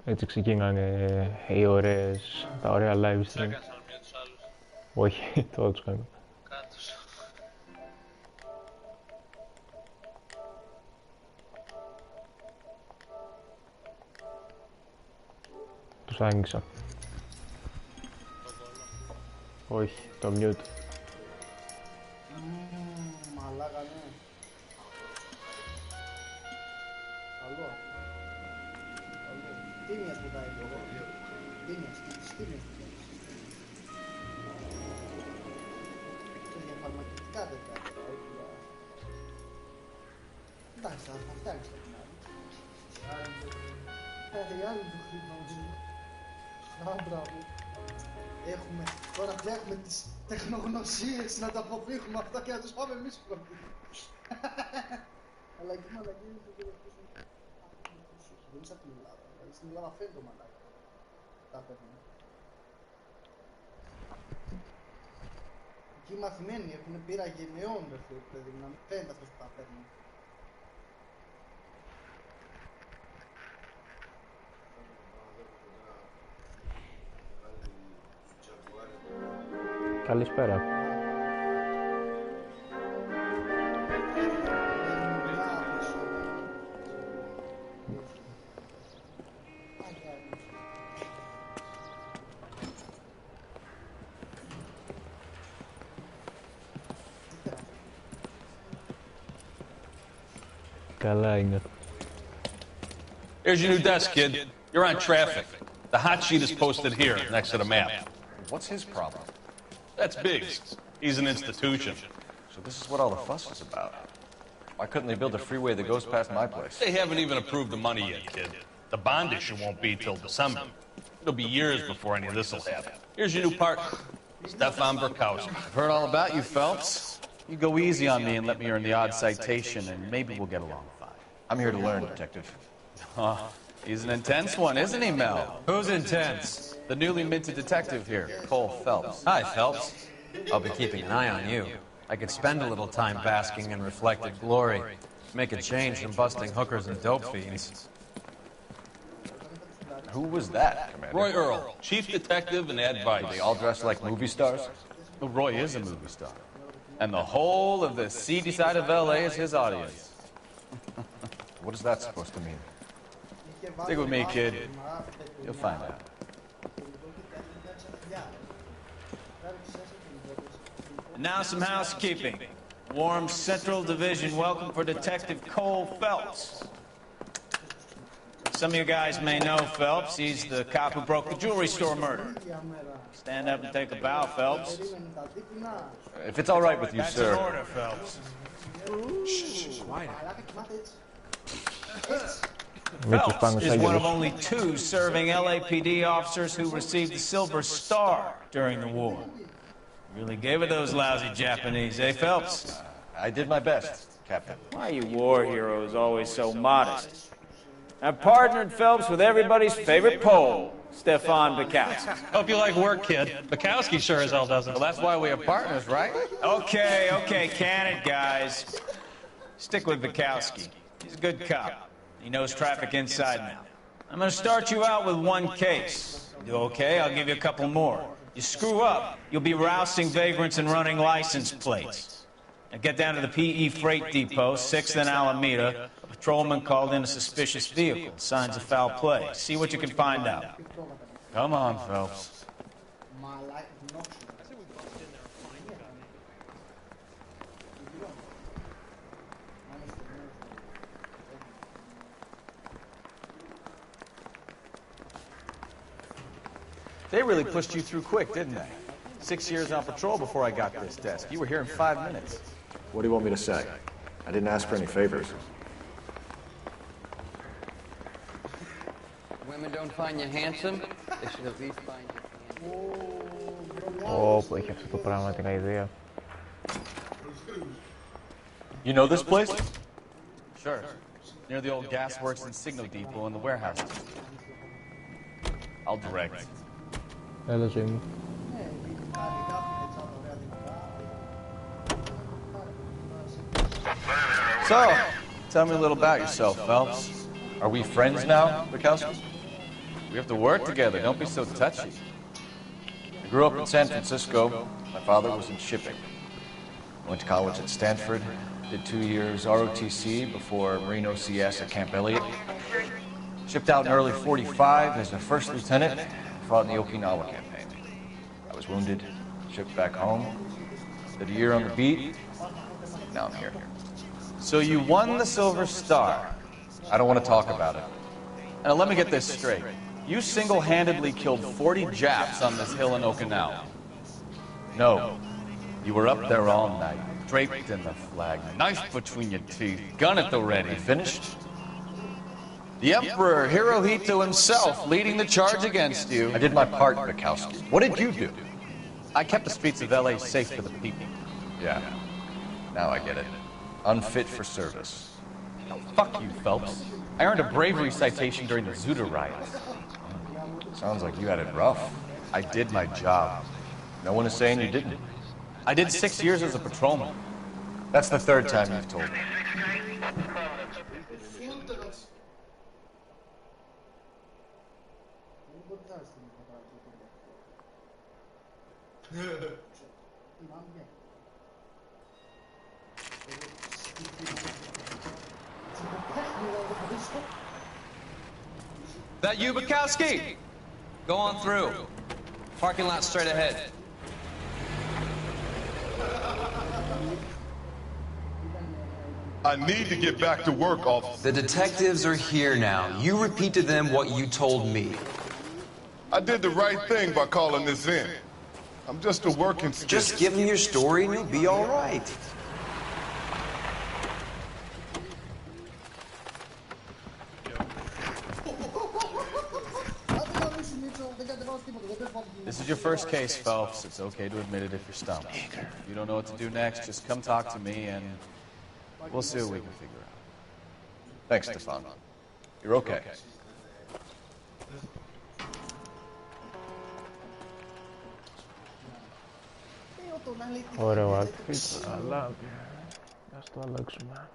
Έτσι ξεκίνανε οι ωραίες, τα ωραία live stream. Όχι, τώρα τους κάνω. Τους άγγιξα. Όχι, το mute. Μαλάκα, ναι. Καλό. Τίμιας που τα έχω. Τίμιας που και για φαρμακευτικά δεν τα έχω. Εντάξει, θα φτιάξεις το κοινάρι. Οι άλλοι του χρήμα. Μπράβο. Τώρα πια έχουμε τις τεχνογνωσίες να τα αποφύγουμε αυτά και να τους πάμε εμείς πρώτοι. Αλλά εκεί μαλακίες δεν μπορούν να δεν είσαι από την Ελλάδα. Δηλαδή στην Ελλάδα φαίνεται το μαλάκι. Τα παίρνουν. Εκεί οι μαθημένοι έχουν πείρα γενεών, παιδί, να μην φαίνεται αυτός που τα παίρνουν. Καλησπέρα. Καλά είναι. Here's your new desk, kid. You're on traffic. The hot sheet is posted here, next to the map. What's his problem? That's Biggs. He's an institution. So this is what all the fuss is about. Why couldn't they build a freeway that goes past my place? They haven't even approved the money yet, kid. The bond issue won't be till December. It'll be years before any of this will happen. Here's your new partner, Stefan Burkowski. I've heard all about you, Phelps. You go easy on me and let me earn the odd citation, and maybe we'll get along fine. I'm here to learn, Detective. He's an intense one, isn't he, Mel? Who's intense? The newly minted detective here, Cole Phelps. Hi, Phelps. I'll be keeping an eye on you. I could spend a little time basking in reflected glory. Make a change from busting hookers and dope fiends. Who was that, Commander? Roy Earl, chief detective and advice. They all dress like movie stars? Well, Roy is a movie star. And the whole of the seedy side of LA is his audience. What is that supposed to mean? Stick with me, kid. You'll find out. And now some housekeeping. Warm Central Division welcome for Detective Cole Phelps. Some of you guys may know Phelps. He's the cop who broke the jewelry store murder. Stand up and take a bow, Phelps. If it's all right with you, That's sir. an order, Phelps. Phelps is one of only 2 serving LAPD officers who received the Silver Star during the war. Really gave it those lousy Japanese, eh, Phelps? I did my best, Captain. Why are you war heroes always so modest? I've partnered Phelps with everybody's favorite Pole, Stefan Bukowski. Hope you like work, kid. Bukowski sure as hell doesn't. Well, that's why we are partners, right? Okay, can it, guys? Stick with Bukowski. He's a good cop. He knows traffic inside and out. I'm gonna start you out with one case. You do okay? I'll give you a couple more. You screw up, you'll be rousting vagrants and running license plates. Now get down to the PE Freight Depot, 6th and Alameda. A patrolman called in a suspicious vehicle. Signs of foul play. See what you can find out. Come on, Phelps. They really pushed you through quick, didn't they? 6 years on patrol before I got this desk. You were here in 5 minutes. What do you want me to say? I didn't ask for any favors. Women don't find you handsome. They should at least find you. Όπου έχει αυτό το πράγμα την ιδέα. You know this place? Sure. Near the old gas works and signal depot and the warehouses. I'll direct. Έλα ζωή μου. So, tell me a little about yourself, Phelps. Are we friends now, Bukowski? We have to work together. Don't be so touchy. I grew up in San Francisco. My father was in shipping. I went to college at Stanford, did 2 years ROTC before Marine OCS at Camp Elliott. Shipped out in early '45 as a first lieutenant, fought in the Okinawa campaign. I was wounded, shipped back home, did a year on the beat, now I'm here. So you won the Silver Star. I don't want to talk about it. Now let me get this straight. You single-handedly killed 40 Japs on this hill in Okinawa. No. You were up there all night, draped in the flag, knife between your teeth, gun at the ready. Finished? The Emperor Hirohito himself leading the charge against you. I did my part, Bukowski. What did you do? I kept the streets of LA safe for the people. Yeah. Now I get it. Unfit for service. Now, fuck you, Phelps. I earned a bravery citation during the Zuda riots. Sounds like you had it rough. I did my job. No one is saying you didn't. I did 6 years as a patrolman. That's the third time you've told me. That you, Bukowski? Go on through. Parking lot straight ahead. I need to get back to work, officer. The detectives are here now. You repeat to them what you told me. I did the right thing by calling this in. I'm just a working student. Just give them your story and you'll be all right. This is your first case, Phelps. It's okay to admit it if you're stumped. If you don't know what to do next, just come talk to me and we'll see what we can figure out. Thanks, Stefan. You're okay. Ωραίο outfit, αλλά ας το αλλάξουμε.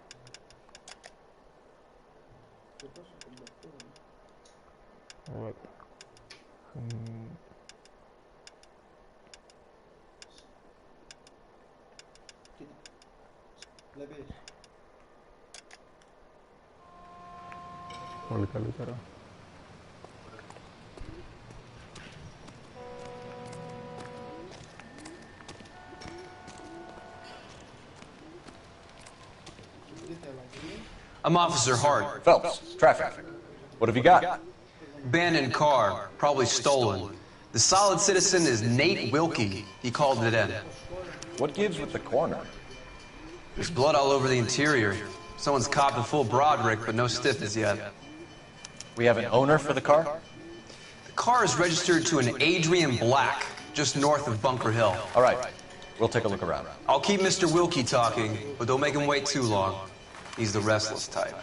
Πολύ καλύτερα. I'm Officer Hart. Phelps, traffic. What have you got? Abandoned car, probably stolen. The solid citizen is Nate Wilkie. He called it in. What gives with the corner? There's blood all over the interior. Someone's copped a full Broderick, but no stiffness yet. We have an owner for the car? The car is registered to an Adrian Black, just north of Bunker Hill. All right, we'll take a look around. I'll keep Mr. Wilkie talking, but don't make him wait too long. He's the restless type.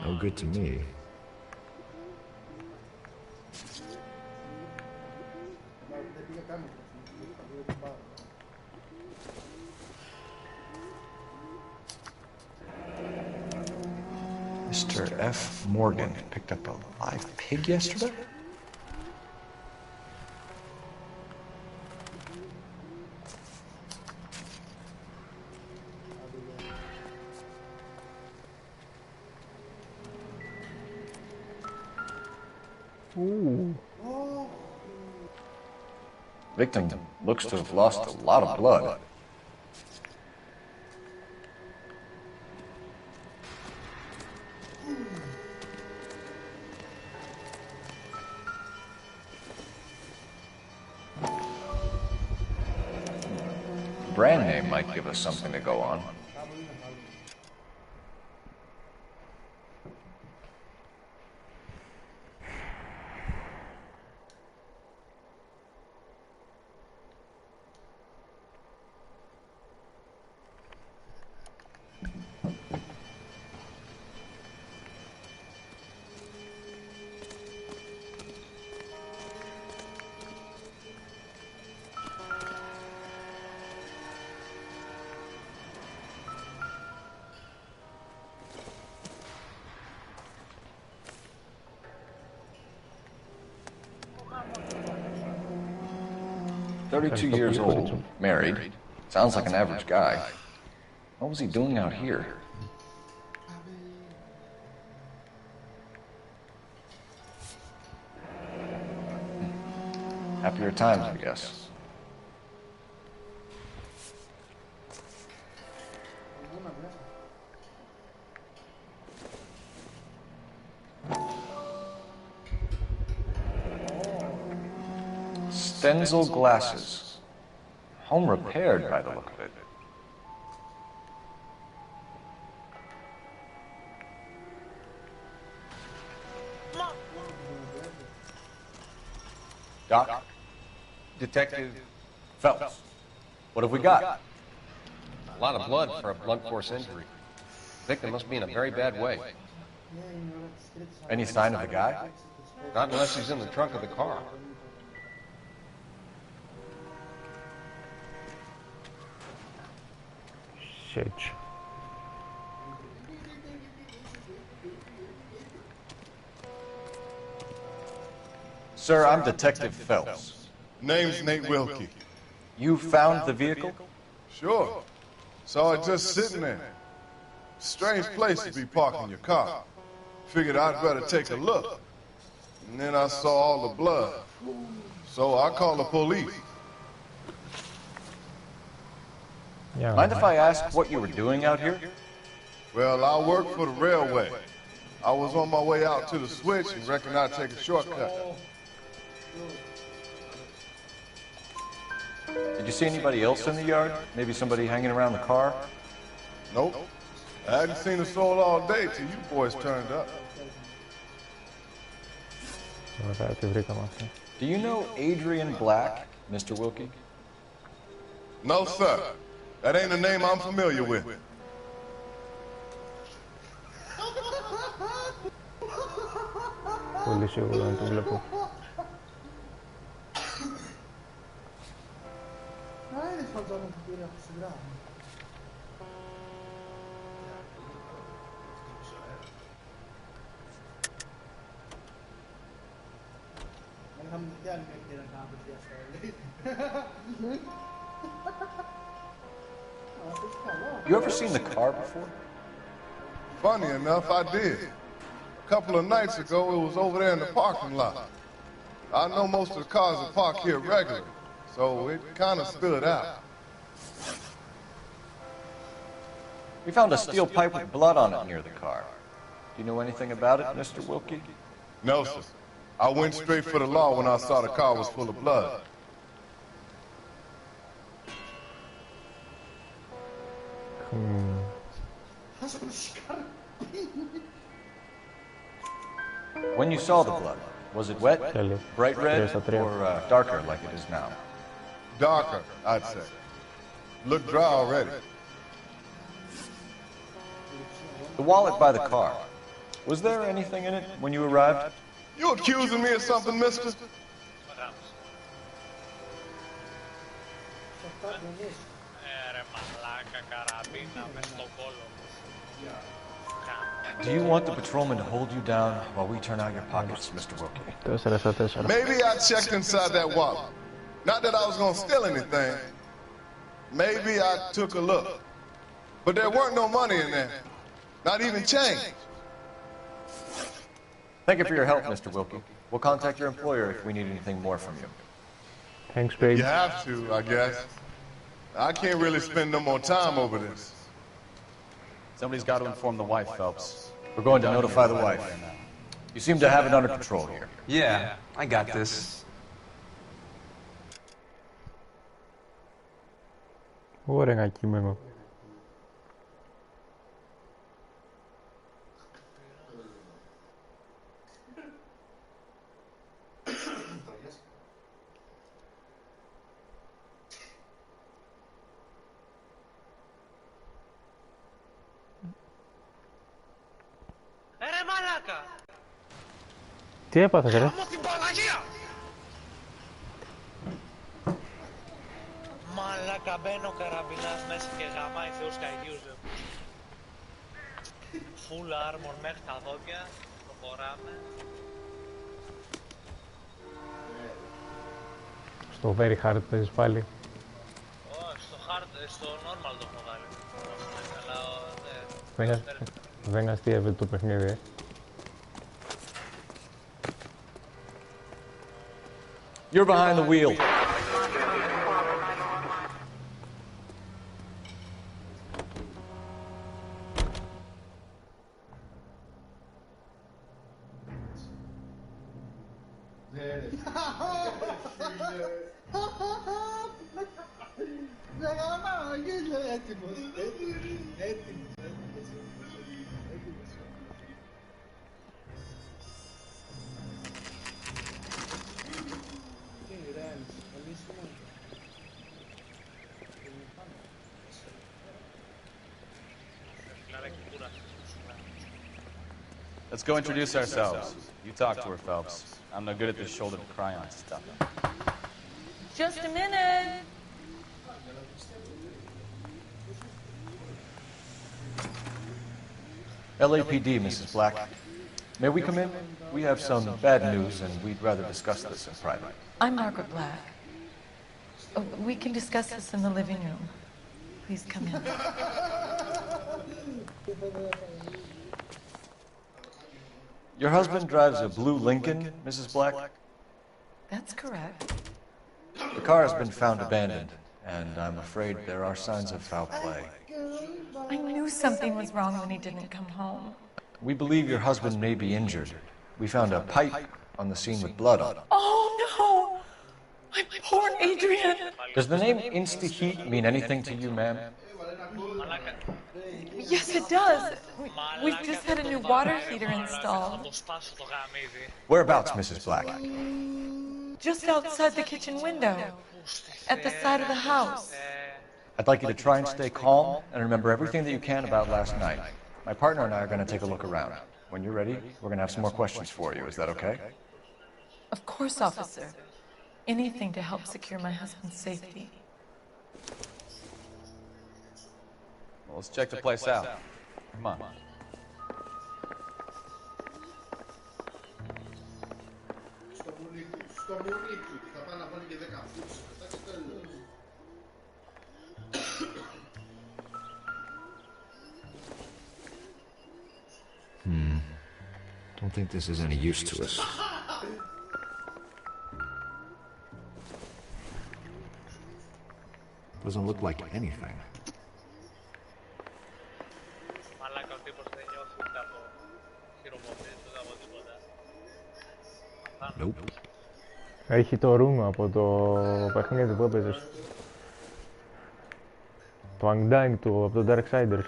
No good to me. Mr. F. Morgan picked up a live pig yesterday? Ooh. Victim looks to have lost a lot of blood. Brand name might give us something to go on. 32 years old, married. Sounds like an average guy. What was he doing out here? Happier times, I guess. Stenzel glasses. Home repaired by the look of it. Doc? Detective Phelps. What have we got? a lot of blood for a blunt force injury. Victim must be in a very bad way. Any sign of the guy? Not unless he's in the trunk of the car. Shit. Sir, I'm Detective Phelps. Name's Nate Wilkie. You found the vehicle? Sure. Saw it just sitting there. Strange place to be parking your car. Figured I'd better take a look. And then I saw all the blood. So I called the police. Yeah. Mind if I ask what you were doing out here? Well, I work for the railway. I was on my way out to the switch and reckoned I'd take a shortcut. Did you see anybody else in the yard? Maybe somebody hanging around the car? Nope. I hadn't seen a soul all day till you boys turned up. Ωραία, τη βρήκαμε αυτή. Do you know Adrian Black, Mr. Wilkie? No, sir. That ain't a name I'm familiar with. Πολύ σίγουρο να το βλέπω. είναι φαντζόνο που πήρε από τη σειρά. Είχαμε τι άλλη μια κυρία να κάνουμε διαφέρει. You ever seen the car before? Funny enough, I did. A couple of nights ago, it was over there in the parking lot. I know most of the cars are parked here regularly, so it kind of stood out. We found a steel pipe with blood on it near the car. Do you know anything about it, Mr. Wilkie? No, sir. I went straight for the law when I saw the car was full of blood. When you saw the blood, was it wet, bright red, or darker like it is now? Darker, I'd say. Looked dry already. The wallet by the car, was there anything in it when you arrived? You accusing me of something, mister? Do you want the patrolman to hold you down while we turn out your pockets, Mr. Wilkie? 4-4. Maybe I checked inside that wallet. Not that I was gonna steal anything. Maybe I took a look. But there weren't no money in there. Not even change. Thank you for your help, Mr. Wilkie. We'll contact your employer if we need anything more from you. Thanks, babe. You have to, I guess. I can't really spend no more time over this. Somebody's got to inform the wife, Phelps. We're going to notify the wife. You seem to have it under control here. Yeah, I got this. Ωραία κείμενο. Ρε μαλάκα! Τι έπαθες, ρε? Γαμώ την Παναγία! Μαλάκα, μπαίνω ο καραμπινάς μέσα και γαμάει θεούς καηδίους. Full armor μέχρι τα δόντια. Προχωράμε. Το very hard παίζεις πάλι. Στο hard, στο normal το έχω βγάλει. Αλλά Δεν αστείευε το παιχνίδι, You're behind the wheel. Έτοιμος. Let's go introduce ourselves. You talk to her, Phelps. I'm no good at this shoulder to cry on stuff. Just a minute. LAPD, Mrs. Black. May we come in? We have some bad news, and we'd rather discuss this in private. I'm Margaret Black. Oh, we can discuss this in the living room. Please come in. Your husband drives a blue Lincoln, Mrs. Black? That's correct. The car has been found abandoned, and I'm afraid there are signs of foul play. I knew something was wrong when he didn't come home. We believe your husband may be injured. We found a pipe on the scene with blood on it. Oh, no! My poor Adrian! Does the name Insta-Heat mean anything to you, ma'am? Yes, it does. We've just had a new water heater installed. Whereabouts, Mrs. Black? Just outside the kitchen window, at the side of the house. I'd like you to try and stay calm and remember everything that you can about last night. My partner and I are going to take a look around. When you're ready, we're going to have some more questions for you. Is that okay? Of course, officer. Anything to help secure my husband's safety. Well, let's check the place out. Come on. Don't think this is any use to us. Doesn't look like anything. Μαλάκα ο τύπος δεν νιώθει ούτε από χειρομοβίδι, ούτε από τίποτα. Nope. Έχει το room από το παιχνίδι που έπαιζες. Το Undying του από το Darksiders.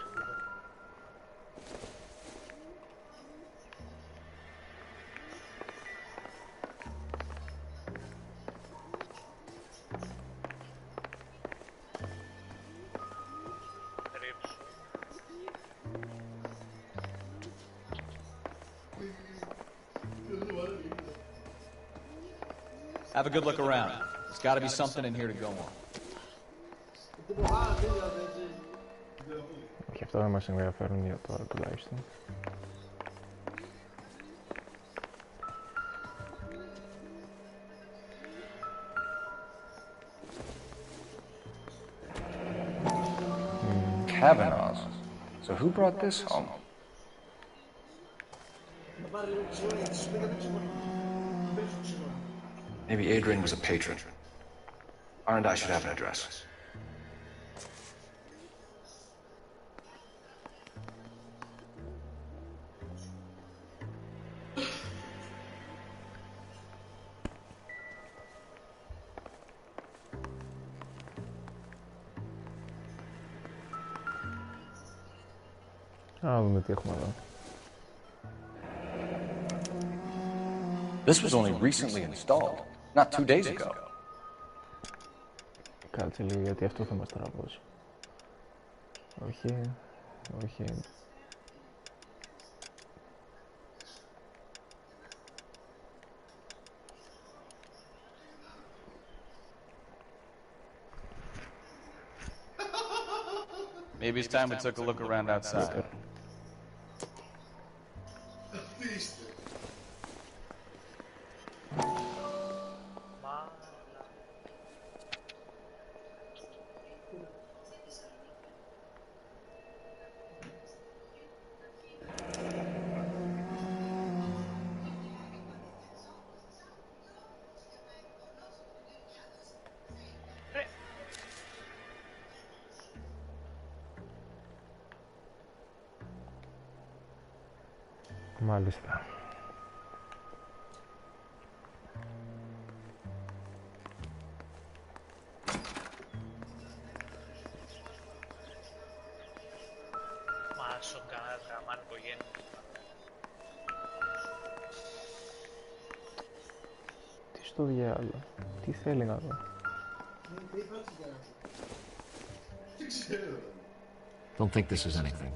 Have a good look around. There's got to be something in here to go on. Και αυτά δεν μας ενδιαφέρουν για τώρα τουλάχιστον. Kavanaugh's. So who brought this home? Maybe Adrian was a patron. R&I should have an address. Να δούμε τι έχουμε εδώ. This was only recently installed, not 2 days ago. Κάτσε λίγο γιατί αυτό θα μας τραβώσει. Όχι, όχι. Maybe it's time we took a look around outside. Μάλιστα. Μα σοκάρ, γαμάν οικογένεια. Τι στο διάλογο, τι θέλει να δω. Don't think this is anything.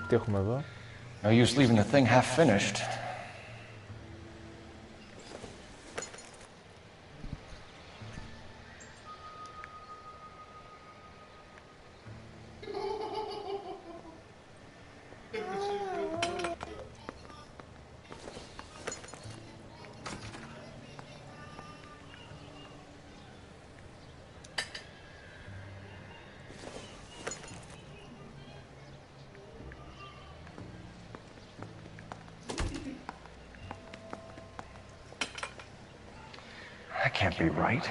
Τι έχουμε εδώ. No use leaving the thing half finished. That can't be right.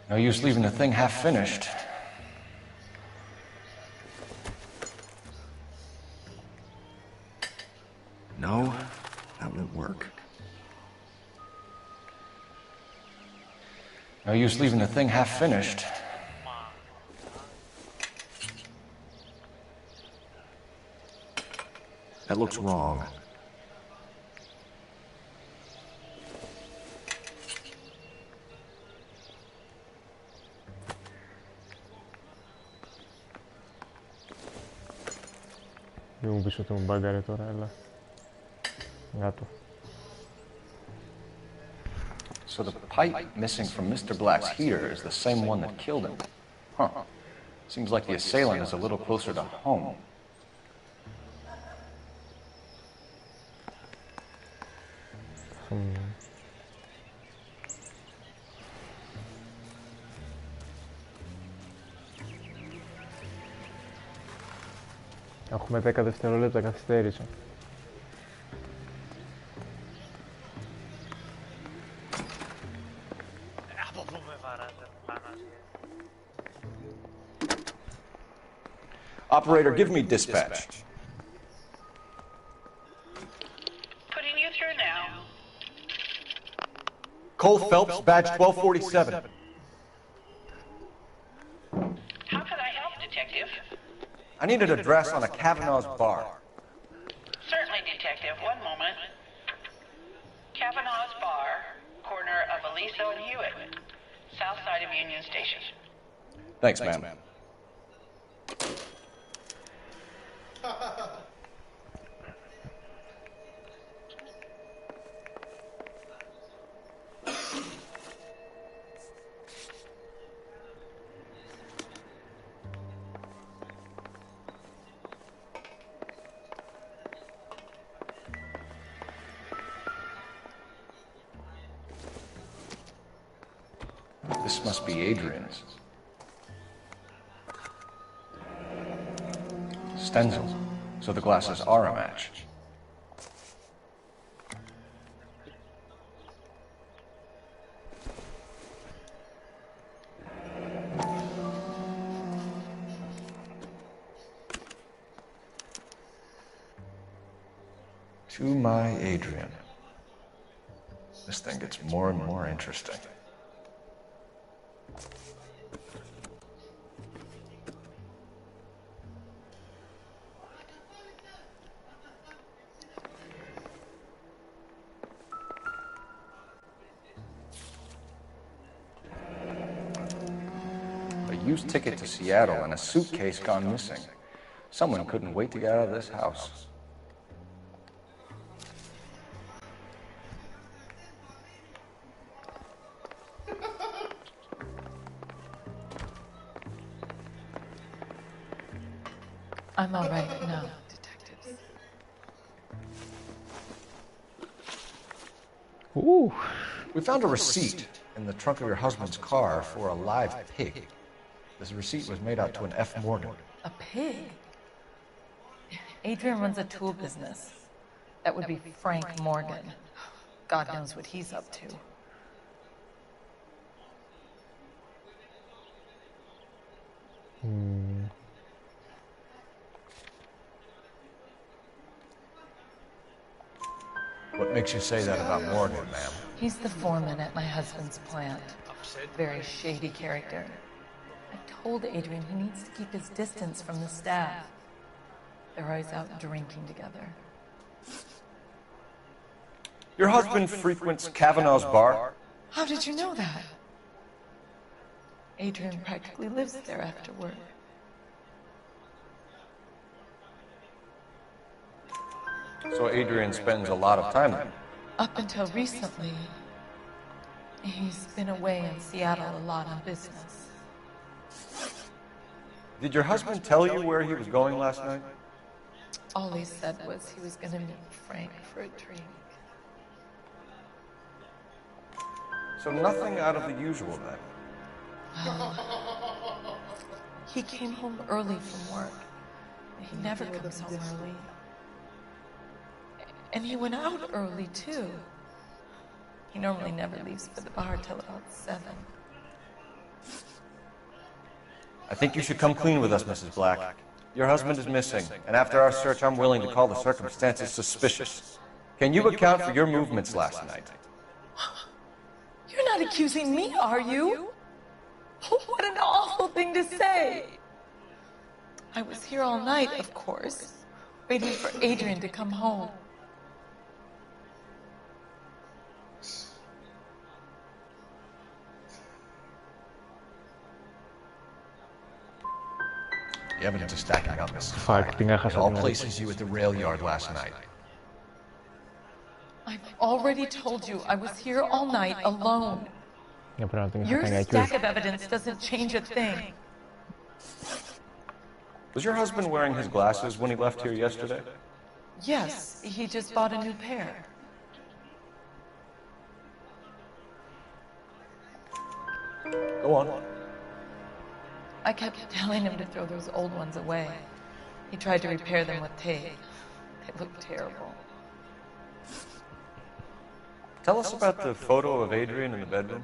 No use leaving the thing half finished. No, that won't work. No use leaving the thing half finished. That looks wrong. Μην μου πεις ότι μου μπάγκαρε τώρα, έλα. Γάτο. So the pipe missing from Mr. Black's heater is the same one that killed him. Huh. Seems like the assailant is a little closer to home. Έχουμε 10 δευτερόλεπτα καθυστέρηση. Από πού με βαράτε, Παναγία. Operator, give me dispatch. Putting you through now. Cole Phelps, badge 1247. How can I help, Detective? I need an address on a Kavanaugh's bar. Certainly, Detective. One moment. Kavanaugh's Bar, corner of Aliso and Hewitt, south side of Union Station. Thanks, ma'am. This must be Adrian's. Stenzel. So the glasses are a match. To my Adrian. This thing gets more and more interesting. A used ticket to Seattle and a suitcase gone missing. Someone couldn't wait to get out of this house. I'm all right now, detectives. Ooh. We found a receipt in the trunk of your husband's car for a live pig. This receipt was made out to an F. Morgan. A pig? Adrian runs a tool business. That would be Frank Morgan. God knows what he's up to. What makes you say that about Morgan, ma'am? He's the foreman at my husband's plant. Very shady character. I told Adrian he needs to keep his distance from the staff. They're always out drinking together. Your husband frequents Kavanaugh's bar? How did you know that? Adrian practically lives there after work. So Adrian spends a lot of time there? Up until recently, he's been away in Seattle a lot on business. Did your husband tell you where he was going last night? All he said was he was going to meet Frank for a drink. So nothing out of the usual then? He came home early from work. He never comes home early. And he went out early, too. He normally never leaves for the bar till about 7. I think you should come clean with us, Mrs. Black. Your husband is missing, and after our search, I'm willing to call the circumstances suspicious. Can you account for your movements last night? You're not accusing me, are you? What an awful thing to say. I was here all night, of course, waiting for Adrian to come home. The evidence is stacking up, Mrs. Fuck, την έχασα. It all places you at the rail yard last night. I've already told you I was here all night alone. Για πρέπει να την Your είχα stack of evidence doesn't change a thing. Was your husband wearing his glasses when he left here yesterday? Yes, he just bought a new pair. Go on. I kept telling him to throw those old ones away. He tried to repair them with tape. They looked terrible. Tell us about the photo of Adrian in the bedroom.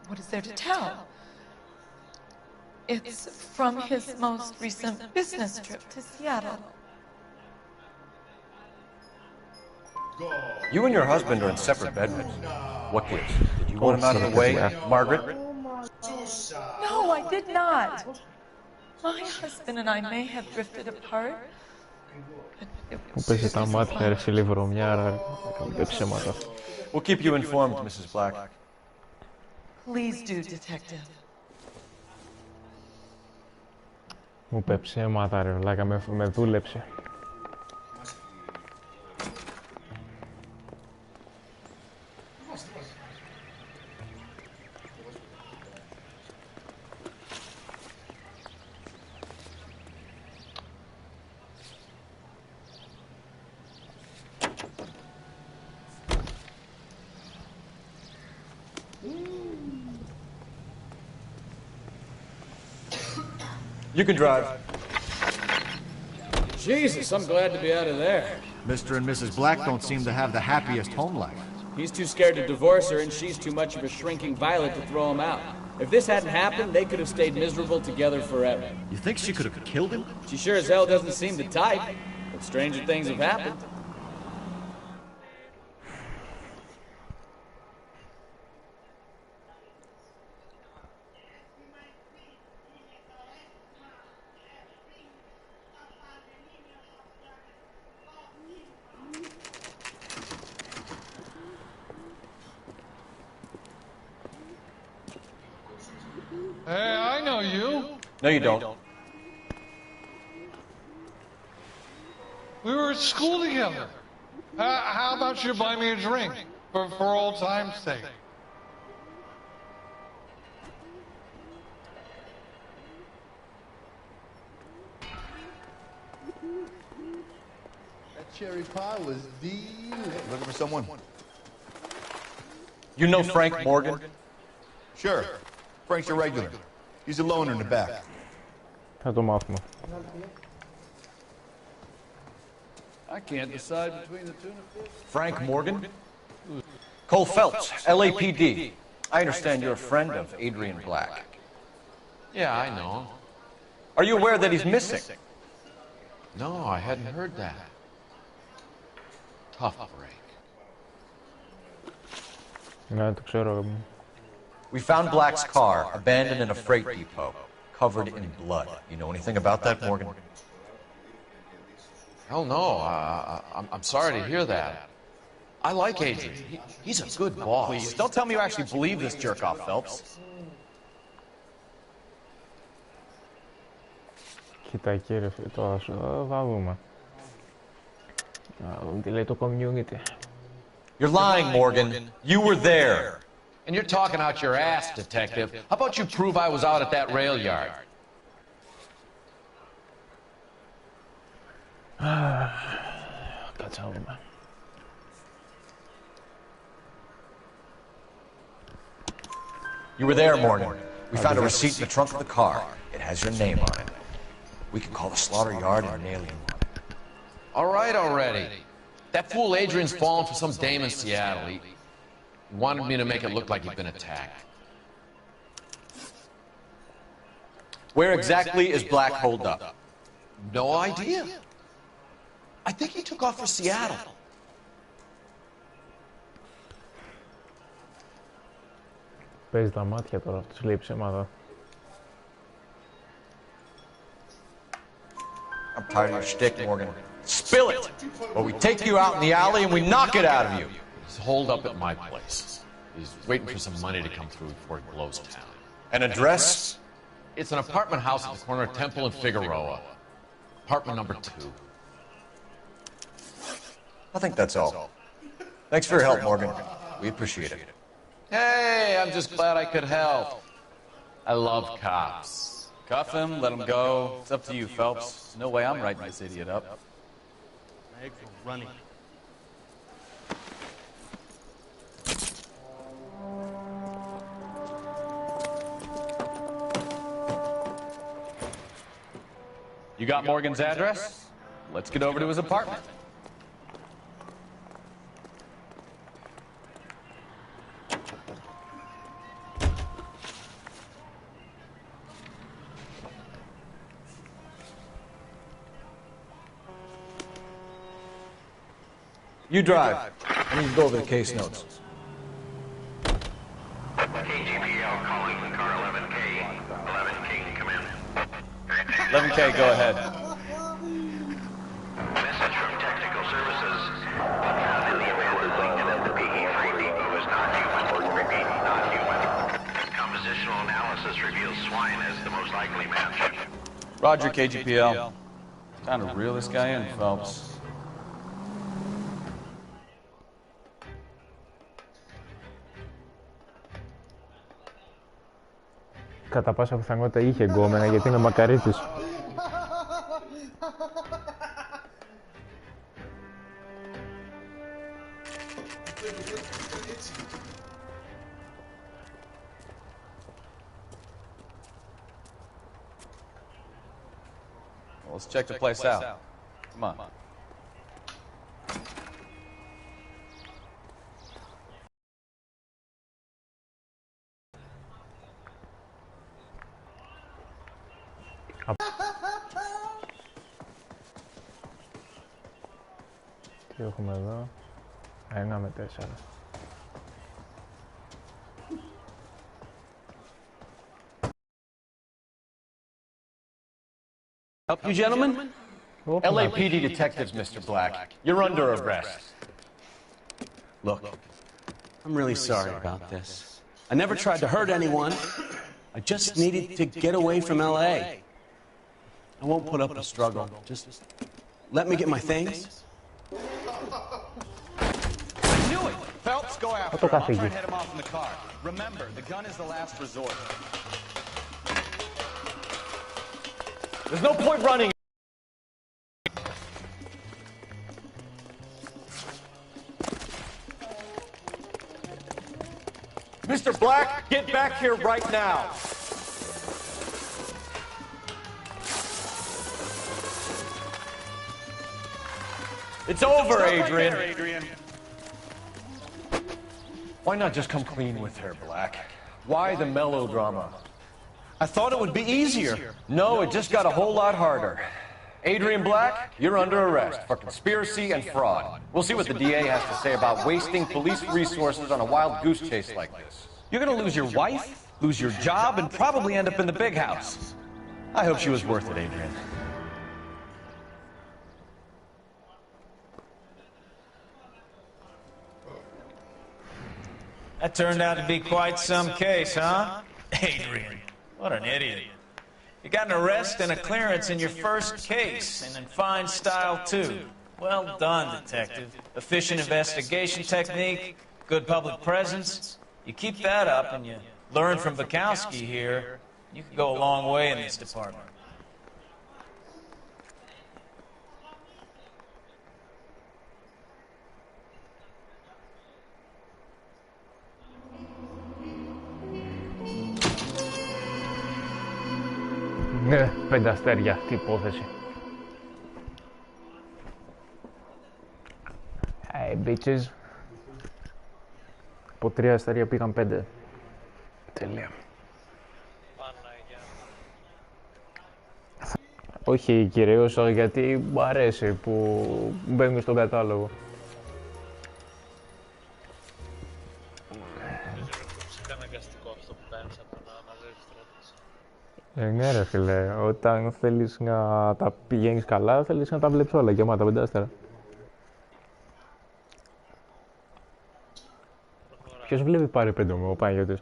What is there to tell? It's from his most recent business trip to Seattle. You and your husband are in separate bedrooms. What gives? Did you want him out of the way, Margaret? No, I did not. My husband and I may have drifted apart. Μου πέσει τα μάτια, ρε φίλε, βρωμιάρα, κάνετε ψέματα. We'll keep you informed, Mrs. Black. Please do, detective. Μου είπε ψέματα, ρε βλάκα, με δούλεψε. You can drive. Jesus, I'm glad to be out of there. Mr. and Mrs. Black don't seem to have the happiest home life. He's too scared to divorce her, and she's too much of a shrinking violet to throw him out. If this hadn't happened, they could have stayed miserable together forever. You think she could have killed him? She sure as hell doesn't seem the type, but stranger things have happened. Hey, I know you. No, you don't. We were at school together. How about you buy me a drink for old time's sake? That cherry pie was delicious. Looking for someone? You know Frank Morgan? Sure. Frank's a regular. He's a loner in the back. Θα το μάθουμε. I can't decide between the two. Frank Morgan? Cole Phelps, LAPD. I understand you're a friend of Adrian Black. Yeah, I know. Are you aware that he's missing? No, I hadn't heard that. Tough break. Ναι, το ξέρω. We found Black's car, abandoned in a freight depot, covered in blood. You know anything about that, Morgan? Hell no. I'm sorry to hear that. I like Adrian. He's a good boss. Please, don't tell me you actually believe this jerk-off, Phelps. Κοίτα κύριε, τώρα θα δούμε. Τι λέει το community. You're lying, Morgan. You were there. And you're talking out your ass, detective. How about you prove I was out at that rail yard? Κάτσε να δούμε. You were there, Morgan. We found a receipt in the trunk of the car. It has your name on it. We can call the slaughter yard and nail you. All right already. That fool Adrian's fallen for some dame in Seattle. He wanted me to make it look like he'd been attacked. Where exactly is Black holed up? No idea. I think he took off for Seattle. Παίζει τα μάτια τώρα, τους λέει ψέματα. I'm tired of your shtick, Morgan. Spill it! Or we take you out in the alley and we knock it out of you. He's holed up at my place. He's waiting for some money to come through before he blows town. An address? It's an apartment house at the corner of Temple and Figueroa. Apartment number 2. I think that's all. Thanks for your help, Morgan. We appreciate it. Hey, I'm just glad I could help. I love cops. Cuff him, let him go. It's up to you, Phelps. There's no way I'm writing this idiot up. Legs were running. You got Morgan's address? Let's get over to his apartment. You drive. I need to go over the case notes. KGPL calling car 11K. 11K, come in. 11K, go ahead. Message from technical services. Found in the abandoned Lincoln at the PE freight depot is not human. Repeat, not human. Compositional analysis reveals swine as the most likely match. Roger, KGPL. Time to reel this guy in, Phelps. Κατά πάσα πιθανότητα είχε γκόμενα γιατί είναι μακαρίτης. Well, let's check the place out. Come on. Τι έχουμε εδώ? 1 με 4. Help you, gentlemen? LAPD detectives, Mr. Black. You're under arrest. Look, I'm really sorry about this. I never tried to hurt anyone. I just needed to get away from LA. I won't put up a struggle. Just Let me get my things. I knew it! Phelps, go after him. I'll try καθήκη. and head him off in the car. Remember, the gun is the last resort. There's no point running. Mr. Black, get back here right now. It's over, Adrian. Why not just come clean with her, Black? Why the melodrama? I thought it would be easier. No, it just got a whole lot harder. Adrian Black, you're under arrest for conspiracy and fraud. We'll see what the DA has to say about wasting police resources on a wild goose chase like this. You're gonna lose your wife, lose your job, and probably end up in the big house. I hope she was worth it, Adrian. That turned out to be quite some case, huh? Adrian, what an idiot. You got an arrest and a clearance in your first case, and in fine style, too. Well done, detective. Efficient investigation technique, good public presence. You keep that up and you learn from Bukowski here, you could go a long way in this department. Ναι, 5 αστέρια αυτή η υπόθεση. Hey, bitches. Από 3 αστέρια πήγαν 5. Τέλεια. Όχι, κυρίως γιατί μου αρέσει που μπαίνουν στον κατάλογο. Ναι ρε φίλε, όταν θέλεις να τα πηγαίνεις καλά, θέλεις να τα βλέπεις όλα γεμάτα 5 άστερα. Ποιος βλέπει πάρει 5 μου, ο Παναγιώτης?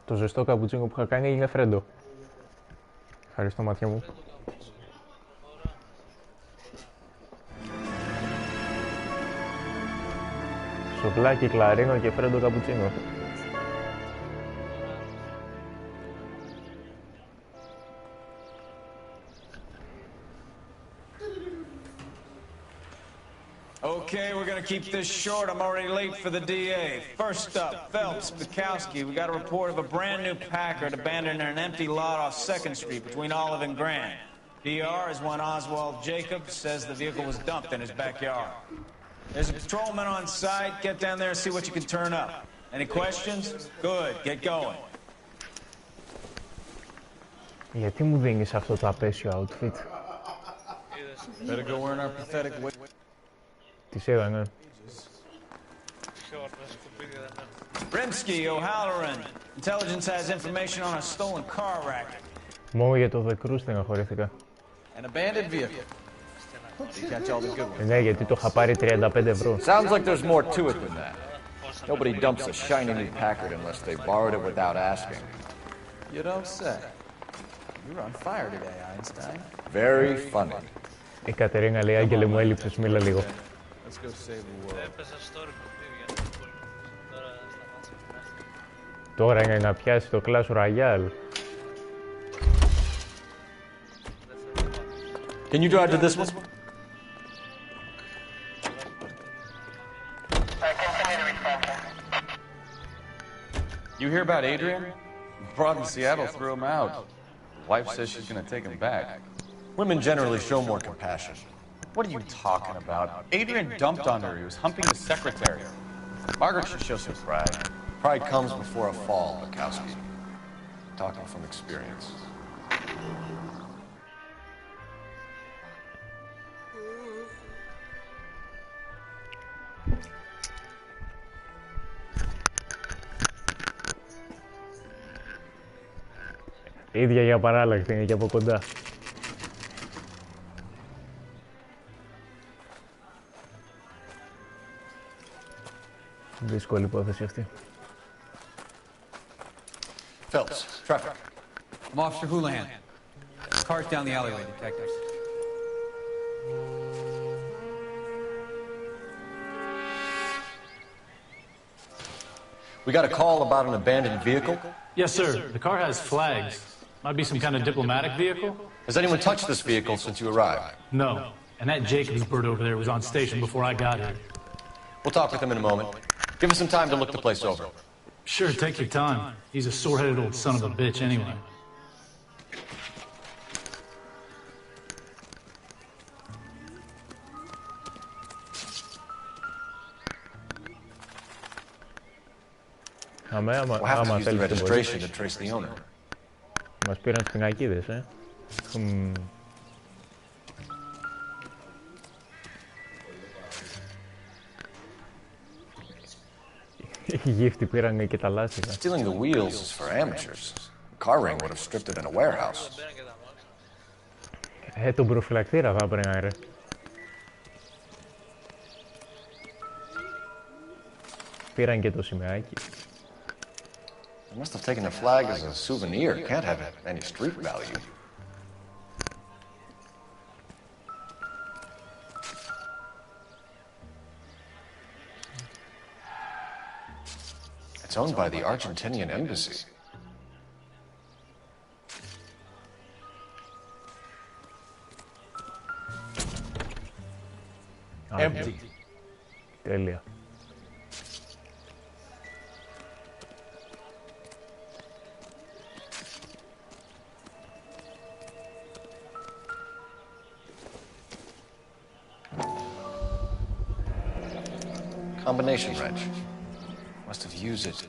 Το ζεστό καπουτσίνο που είχα κάνει έγινε φρέντο. Ευχαριστώ μάτια μου. Σουβλάκι, κλαρίνο και φρέντο καπουτσίνο. Okay, we're gonna keep this short. I'm already late for the DA. First up, Phelps, Bukowski. We got a report of a brand new Packard abandoned in an empty lot off 2nd Street between Olive and Grand. DR is one Oswald Jacobs, says the vehicle was dumped in his backyard. There's a patrolman on site. Get down there and see what you can turn up. Any questions? Good. Get going. Γιατί μου δίνεις αυτό το απέσιο outfit? Better go wearing our pathetic way. Τις είδα, ναι. Rimsky, O'Halloran. Intelligence has information on a stolen car racket. Μόνο για το The Crew στεναχωρήθηκα. An abandoned vehicle. You catch all the good ones. Ναι, γιατί το είχα πάρει 35 ευρώ. Sounds like there's more to it than that. Nobody dumps a shiny new Packard unless they borrowed it without asking. You don't say. You're on fire today, Einstein. Very funny. Η Κατερίνα λέει, Άγγελε μου έλειψες, μίλα λίγο. Let's go save the world. Τώρα είναι να πιάσει το Clash Royale. Can you drive to this one? You hear about Adrian? The broad in Seattle threw him out. His wife says she's gonna take him back. Women generally show more compassion. What are you talking about? Adrian dumped on her. He was humping the secretary. Margaret should show some pride. Pride comes before a fall, Bukowski. Talking from experience. Ίδια για παράλλακτη, είναι και από κοντά. Δύσκολη υπόθεση αυτή. Phelps, traffic. I'm Officer Houlihan. Car's down the alleyway, detectives. We got a call about an abandoned vehicle? Yes, sir. The car has flags. Might be some kind of diplomatic vehicle? Has anyone touched this vehicle since you arrived? No. And that Jacobs bird over there was on station before I got here. We'll talk with him in a moment. Give us some time to look the place over. Sure, take your time. He's a sore-headed old son of a bitch anyway. We'll have to use the registration to trace the owner. Μας πήραν στις πινακίδες, Οι γύφτοι πήραν και τα λάστιχα. Stealing the wheels is for amateurs. A car ring would have stripped it in a warehouse. Τον προφυλακτήρα θα έπαιρνα, ρε. Πήραν και το σημαίακι. They must have taken the flag as a souvenir. Can't have any street value. It's owned by the Argentinian embassy. Empty. Τέλεια. Combination wrench. Must have used it.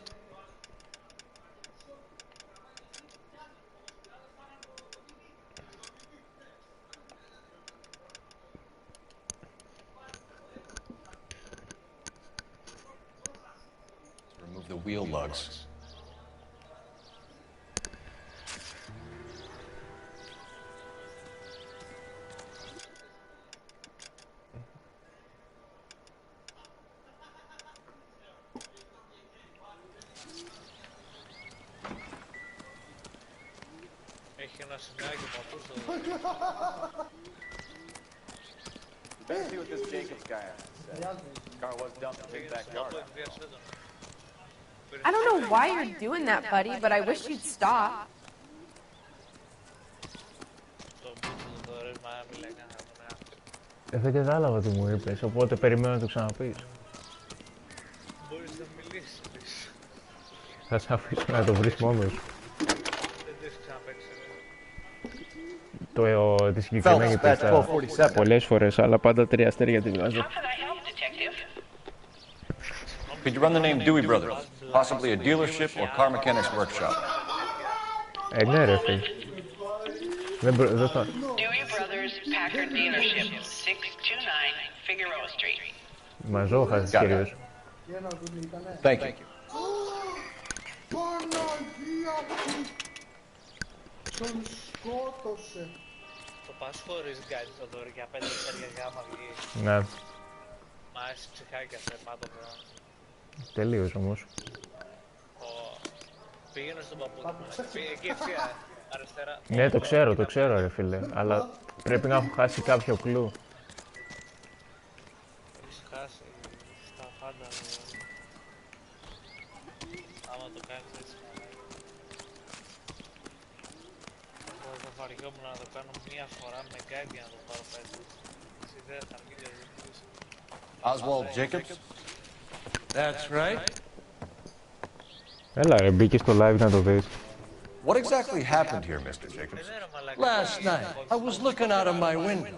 Remove the wheel lugs. Better see what this Jacobs guy has to say. Car was dumped in big backyard. I don't know why you're doing that, buddy, but I wish you'd stop. Δεν κατάλαβα τι μου είπες, οπότε περιμένω να το ξαναπείς. Μπορείς να μιλήσεις. Θα σε αφήσω να το βρεις μόνος. Δεν το έχεις ξαναπαίξει. Τη συγκεκριμένη πίστα πολλές φορές, αλλά πάντα 3 αστέρια τη βγάζω. Could you run the name Dewey Brothers? Possibly a dealership or car mechanics workshop. Ναι ρε φίλε. Δεν θα... Dewey Brothers Packard Dealership, 629 Figueroa Street. Μαζόχας κυρίως. Thank you. Παναγία μου! Τον σκότωσε. Το πας χωρίς γκάλι το δώρο για 5 αστέρια γάμα βγει. Ναι. Μ' άρεσε ψυχάκια θερμάτων. Τελείως όμως. Πήγαινε στον παππού του. Εκεί ευθεία, αριστερά. Ναι, το ξέρω ρε φίλε, αλλά πρέπει να έχω χάσει κάποιο κλου. Έχεις χάσει στα πάντα. Άμα το κάνεις έτσι. Θα βαριόμουν να το κάνω μία φορά με γκάγκ για να το πάρω πίσω. Εσύ δεν θα αρχίσει να ζητήσεις. Oswald Jacobs? That's right. Έλα ρε, μπήκε στο live να το δεις. What exactly happened here, Mr. Jacobs? Last night, I was looking out of my window.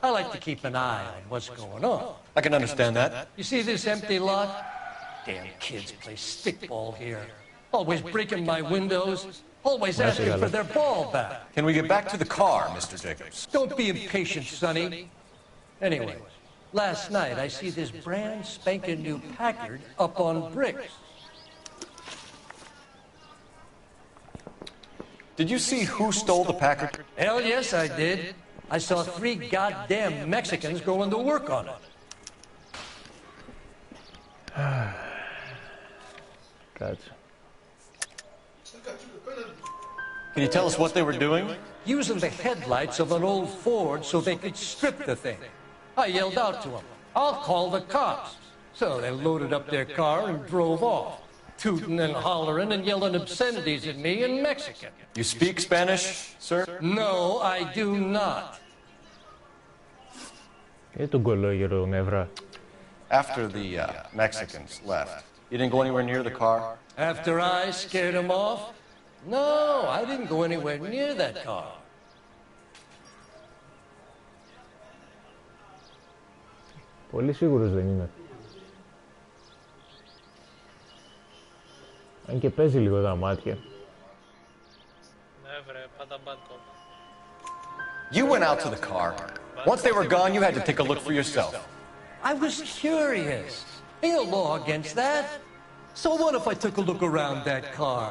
I like to keep an eye on what's going on. I can understand that. You see this empty lot? Damn kids play stickball here. Always breaking my windows. Always asking for their ball back. Can we get back to the car, Mr. Jacobs? Don't be impatient, Sonny. Anyway, last night I see this brand spanking new Packard up on bricks. Did you see who stole the Packard? Hell yes, I did. I saw 3 goddamn Mexicans going to work on it. Κάτσε. Can you tell us what they were doing? Using the headlights of an old Ford so they could strip the thing. I yelled out to them, "I'll call the cops." So they loaded up their car and drove off, tooting and hollering and yelling obscenities at me in Mexican. You speak Spanish, sir? No, I do not. After the Mexicans left, you didn't go anywhere near the car? After I scared them off? No, I didn't go anywhere near that car. Πολύ σίγουρος δεν είμαι. Αν και παίζει λίγο τα μάτια. Ναι βρε, πάντα bad cop. You went out to the car. Once they were gone, you had to take a look for yourself. I was curious. Ain't no law against that. So what if I took a look around that car?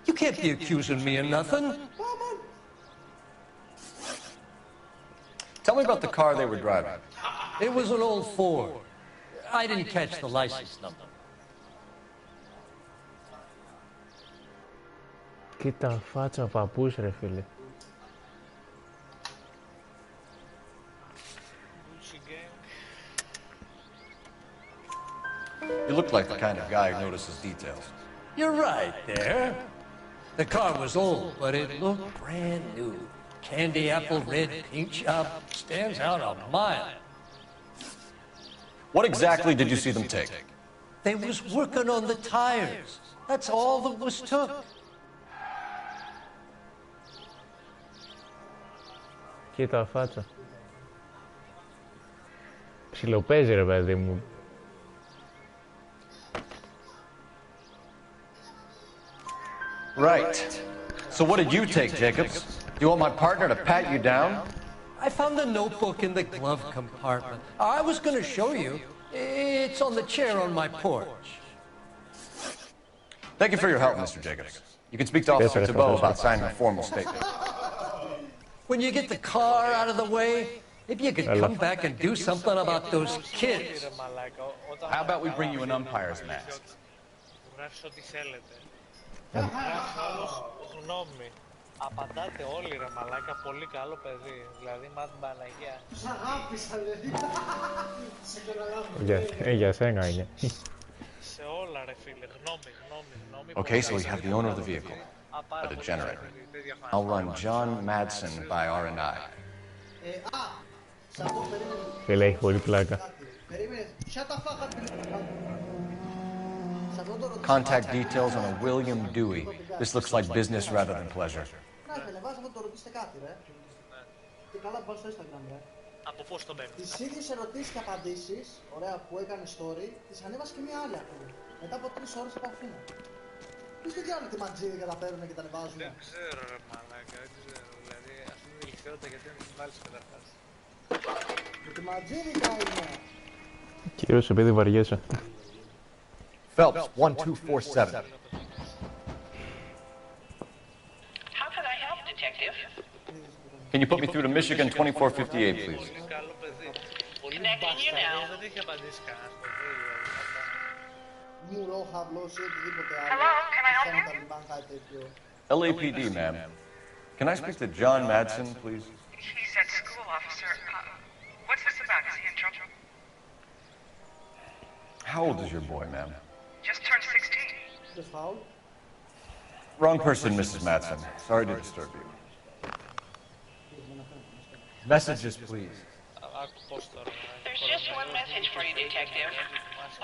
You can't be accusing me of nothing. Tell me about the car they were driving. It was an old Ford. I didn't catch the license number. Κοίτα φάτσα παππούς ρε φίλε. You look like the kind of guy who notices details. You're right there. The car was old, but it looked brand new. Candy apple red paint job stands out a mile. What exactly did you see them take? They was working on the tires. That's all that was took. Κοίτα φάτσα. Ψιλοπαίζει ρε παιδί μου. Right. So what did you take, Jacobs? Do you want my partner to pat you down? I found a notebook in the glove compartment. I was going to show you. It's on the chair on my porch. Thank you for your help, Mr. Jacobs. You can speak to Officer Thibault about signing a formal statement. When you get the car out of the way, maybe you could come back and do something about those kids. How about we bring you an umpire's mask? Γράφεις ό,τι θέλετε. Γράφεις όλος γνώμη. Απαντάτε όλοι ρε μαλάκα, πολύ καλό παιδί. Δηλαδή μάτι Παναγία. Τους αγάπησα λέει. Σε καταλάβω. Για σένα είναι. Σε όλα ρε φίλε, γνώμη. Okay, so we have the owner of the vehicle, a degenerate. I'll run John Madsen by R&I. Φίλε, έχει πολύ πλάκα. Περίμενε, shut the fuck up. Contact details on a William Dewey. This looks like business rather than pleasure. Να ήθελε, βάζαμε το ρωτήσετε κάτι ρε. Και καλά που πας στο Instagram ρε. Από πώς το παίρνει. Τις ίδιες ερωτήσεις και απαντήσεις, ωραία, που έκανε story, τις ανέβασε και μια άλλη αυτή. Μετά από 3 ώρες επαφούν. Ποιος δεν κάνουν τη ματζίδι και τα παίρνουν και τα ανεβάζουν. Δεν ξέρω ρε μαλάκα, δεν ξέρω. Δηλαδή αυτή είναι η ηλικιότητα γιατί δεν την βάλεις καταρχάς. Με τη ματζίδικα είναι. Κυρίως επειδή βαριέσαι. Phelps, 1247. How can I help, Detective? Can you put me through to Michigan 2458, please? Connecting you now. Δεν έχει απαντήσει κανένας. Μουρό, χαβλός ή οτιδήποτε άλλο. Hello, can I help you? Θέματα λοιπόν κάτι τέτοιο. LAPD, ma'am. Can I speak to John Madsen, please? He's at school, officer. What's this about? Is he in trouble? How old is your boy, ma'am? Just turned 16. Just foul? Wrong person, Mrs. Madsen. Sorry to disturb you. Messages, please. There's just one message for you, Detective.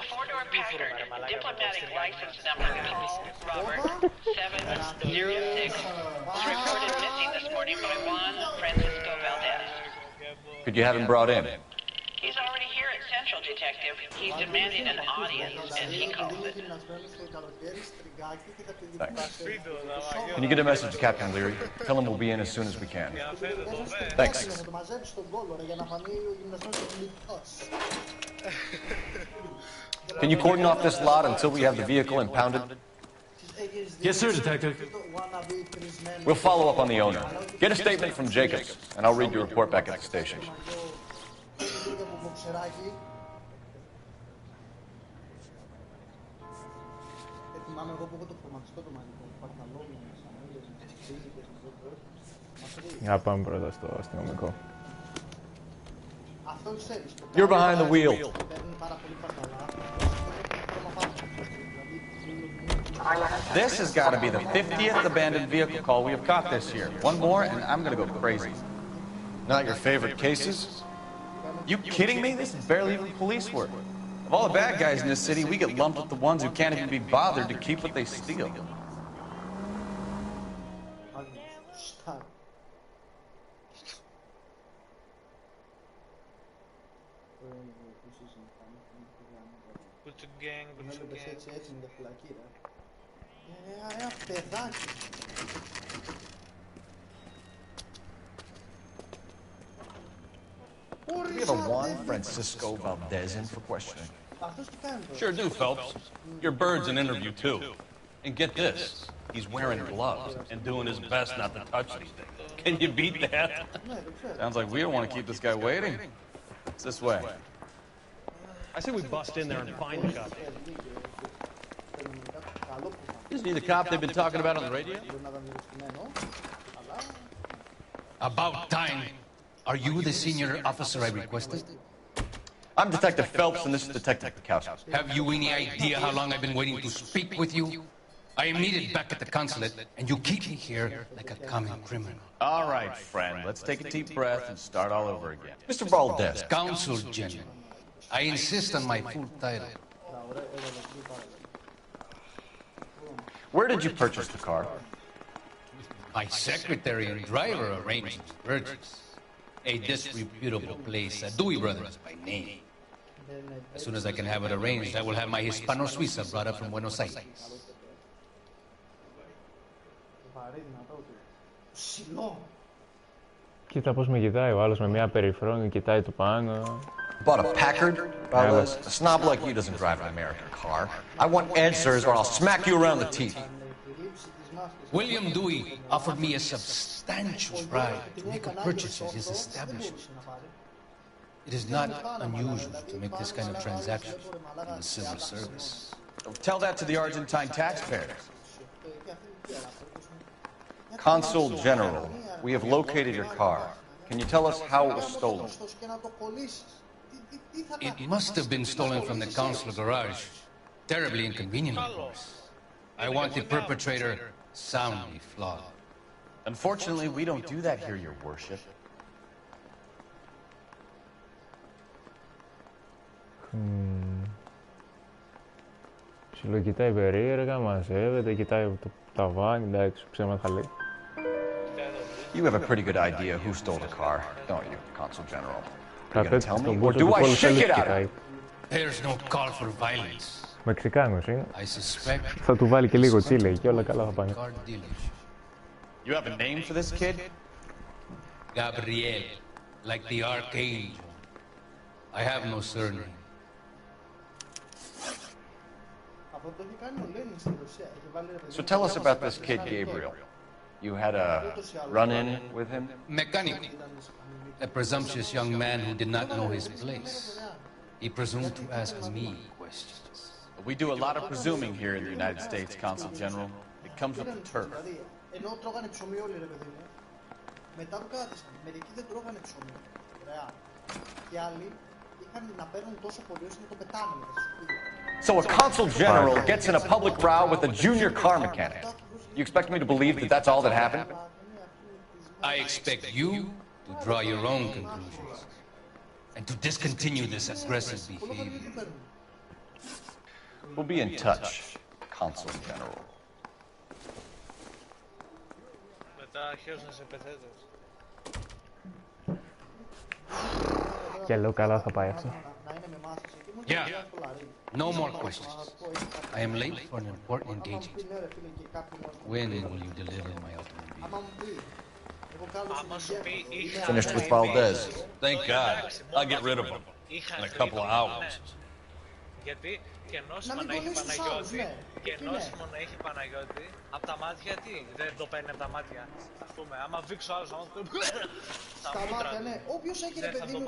A four-door Packard, diplomatic license number Robert 706, was reported missing this morning by Juan Francisco Valdez. Could you have him brought in? He's already here at Central, Detective. He's demanding an audience, as he calls it. Thanks. Can you get a message to Captain Leary? Tell him we'll be in as soon as we can. Thanks. Can you cordon off this lot until we have the vehicle impounded? Yes, sir, Detective. We'll follow up on the owner. Get a statement from Jacobs, and I'll read your report back at the station. θυμάμαι εγώ που έχω το χρωματιστό το μαγικό. Παρταλόμια, σανέλες, φύζικες, Για πάμε πρώτα στο αστυνομικό. Αυτό ξέρεις. You're behind the wheel. Παίρνει πάρα πολύ παρταλά. This has got to be the 50th abandoned vehicle call we have caught this year. One more, and I'm going to go crazy. Not your favorite cases? You kidding me? This is barely even police work. Of all the bad guys in this city, we get lumped with the ones who can't even be bothered to keep what they steal. Έτσι με τα φυλακή, ρε. Παιδάκι. Do you have a Juan Francisco Valdez in for questioning? Sure do, Phelps. Your bird's an interview, too. And get this, he's wearing gloves and doing his best not to touch anything. Can you beat that? Sounds like we don't want to keep this guy waiting. It's this way. I say we bust in there and find the cop. Isn't he the cop they've been talking about on the radio? About time. Are you the senior officer I requested? I'm Detective Phelps, and this is Detective Bukowski. Have you any idea how long I've been waiting to speak with you? I am needed back at the consulate, and you keep me here like a common criminal. All right, friend, let's take a deep breath and start all over again. Mr. Valdez. Consul General. I insist on my full title. Where did you purchase the car? My secretary and driver arranged the purchase. A disreputable place, Dewey Brothers by name. As soon as I can have it arranged, I will have my Hispano-Suiza brought up from Buenos Aires. Κοίτα πώς με κοιτάει ο άλλος με μια περιφρόνη, κοιτάει το πάνω. Bought a Packard? Valdez, a snob like you doesn't drive an American car. I want answers or I'll smack you around the teeth. William Dewey offered me a substantial bribe to make a purchase at his establishment. It is not unusual to make this kind of transaction in the civil service. Tell that to the Argentine taxpayers. Consul General, we have located your car. Can you tell us how it was stolen? It must have been stolen from the consular garage. Terribly inconvenient, of course. I want the perpetrator soundly flogged. Unfortunately, we don't do that here, Your Worship. Ψιλοκοιτάει περίεργα, μαζεύεται, κοιτάει το ταβάνι, εντάξει, ψέματα λέει. You have a pretty good idea who stole the car, don't you, Consul General? Are you Κατ' gonna έτσι tell me, στον or κόσμο do του I πόλου shake θέλει it out? κοιτάει. There's no call for violence. Μεξικάνος είναι. I suspect Θα του βάλει και λίγο τσίλε και όλα καλά θα πάνε. You have a name for this kid? Gabriel, like the archangel. I have no surname. So tell us about this kid, Gabriel. You had a run-in with him? Mechanic, a presumptuous young man who did not know his place. He presumed to ask me questions. We do a lot of presuming here in the United States, Consul General. It comes with the turf. Ενώ τρώγανε ψωμί όλοι, ρε παιδί μου. Μετά το κράτησαν. Μερικοί δεν τρώγανε ψωμί. Ωραία. Και άλλοι είχαν να παίρνουν τόσο πολύ ώστε να το πετάνε μετά στο σπίτι. So a consul general gets in a public row with a junior car mechanic. You expect me to believe that that's all that happened? I expect you to draw your own conclusions and to discontinue this aggressive behavior. We'll be in touch, Consul General. Μετά αρχίζουν σε πεθέτες. Και λέω καλά θα πάει αυτό. Yeah. No more questions. I am late for an important engagement. When will you deliver my automobile? Finished with Valdez. Thank God. I'll get rid of him in a couple of hours. Γιατί και νόσημα να έχει Παναγιώτη, και νόσημα να έχει Παναγιώτη, από τα μάτια τι, δεν το παίρνει από τα μάτια. Ας πούμε, άμα βήξω άλλος, άμα το στα μάτια, ναι. Όποιος έχει, ρε παιδί μου,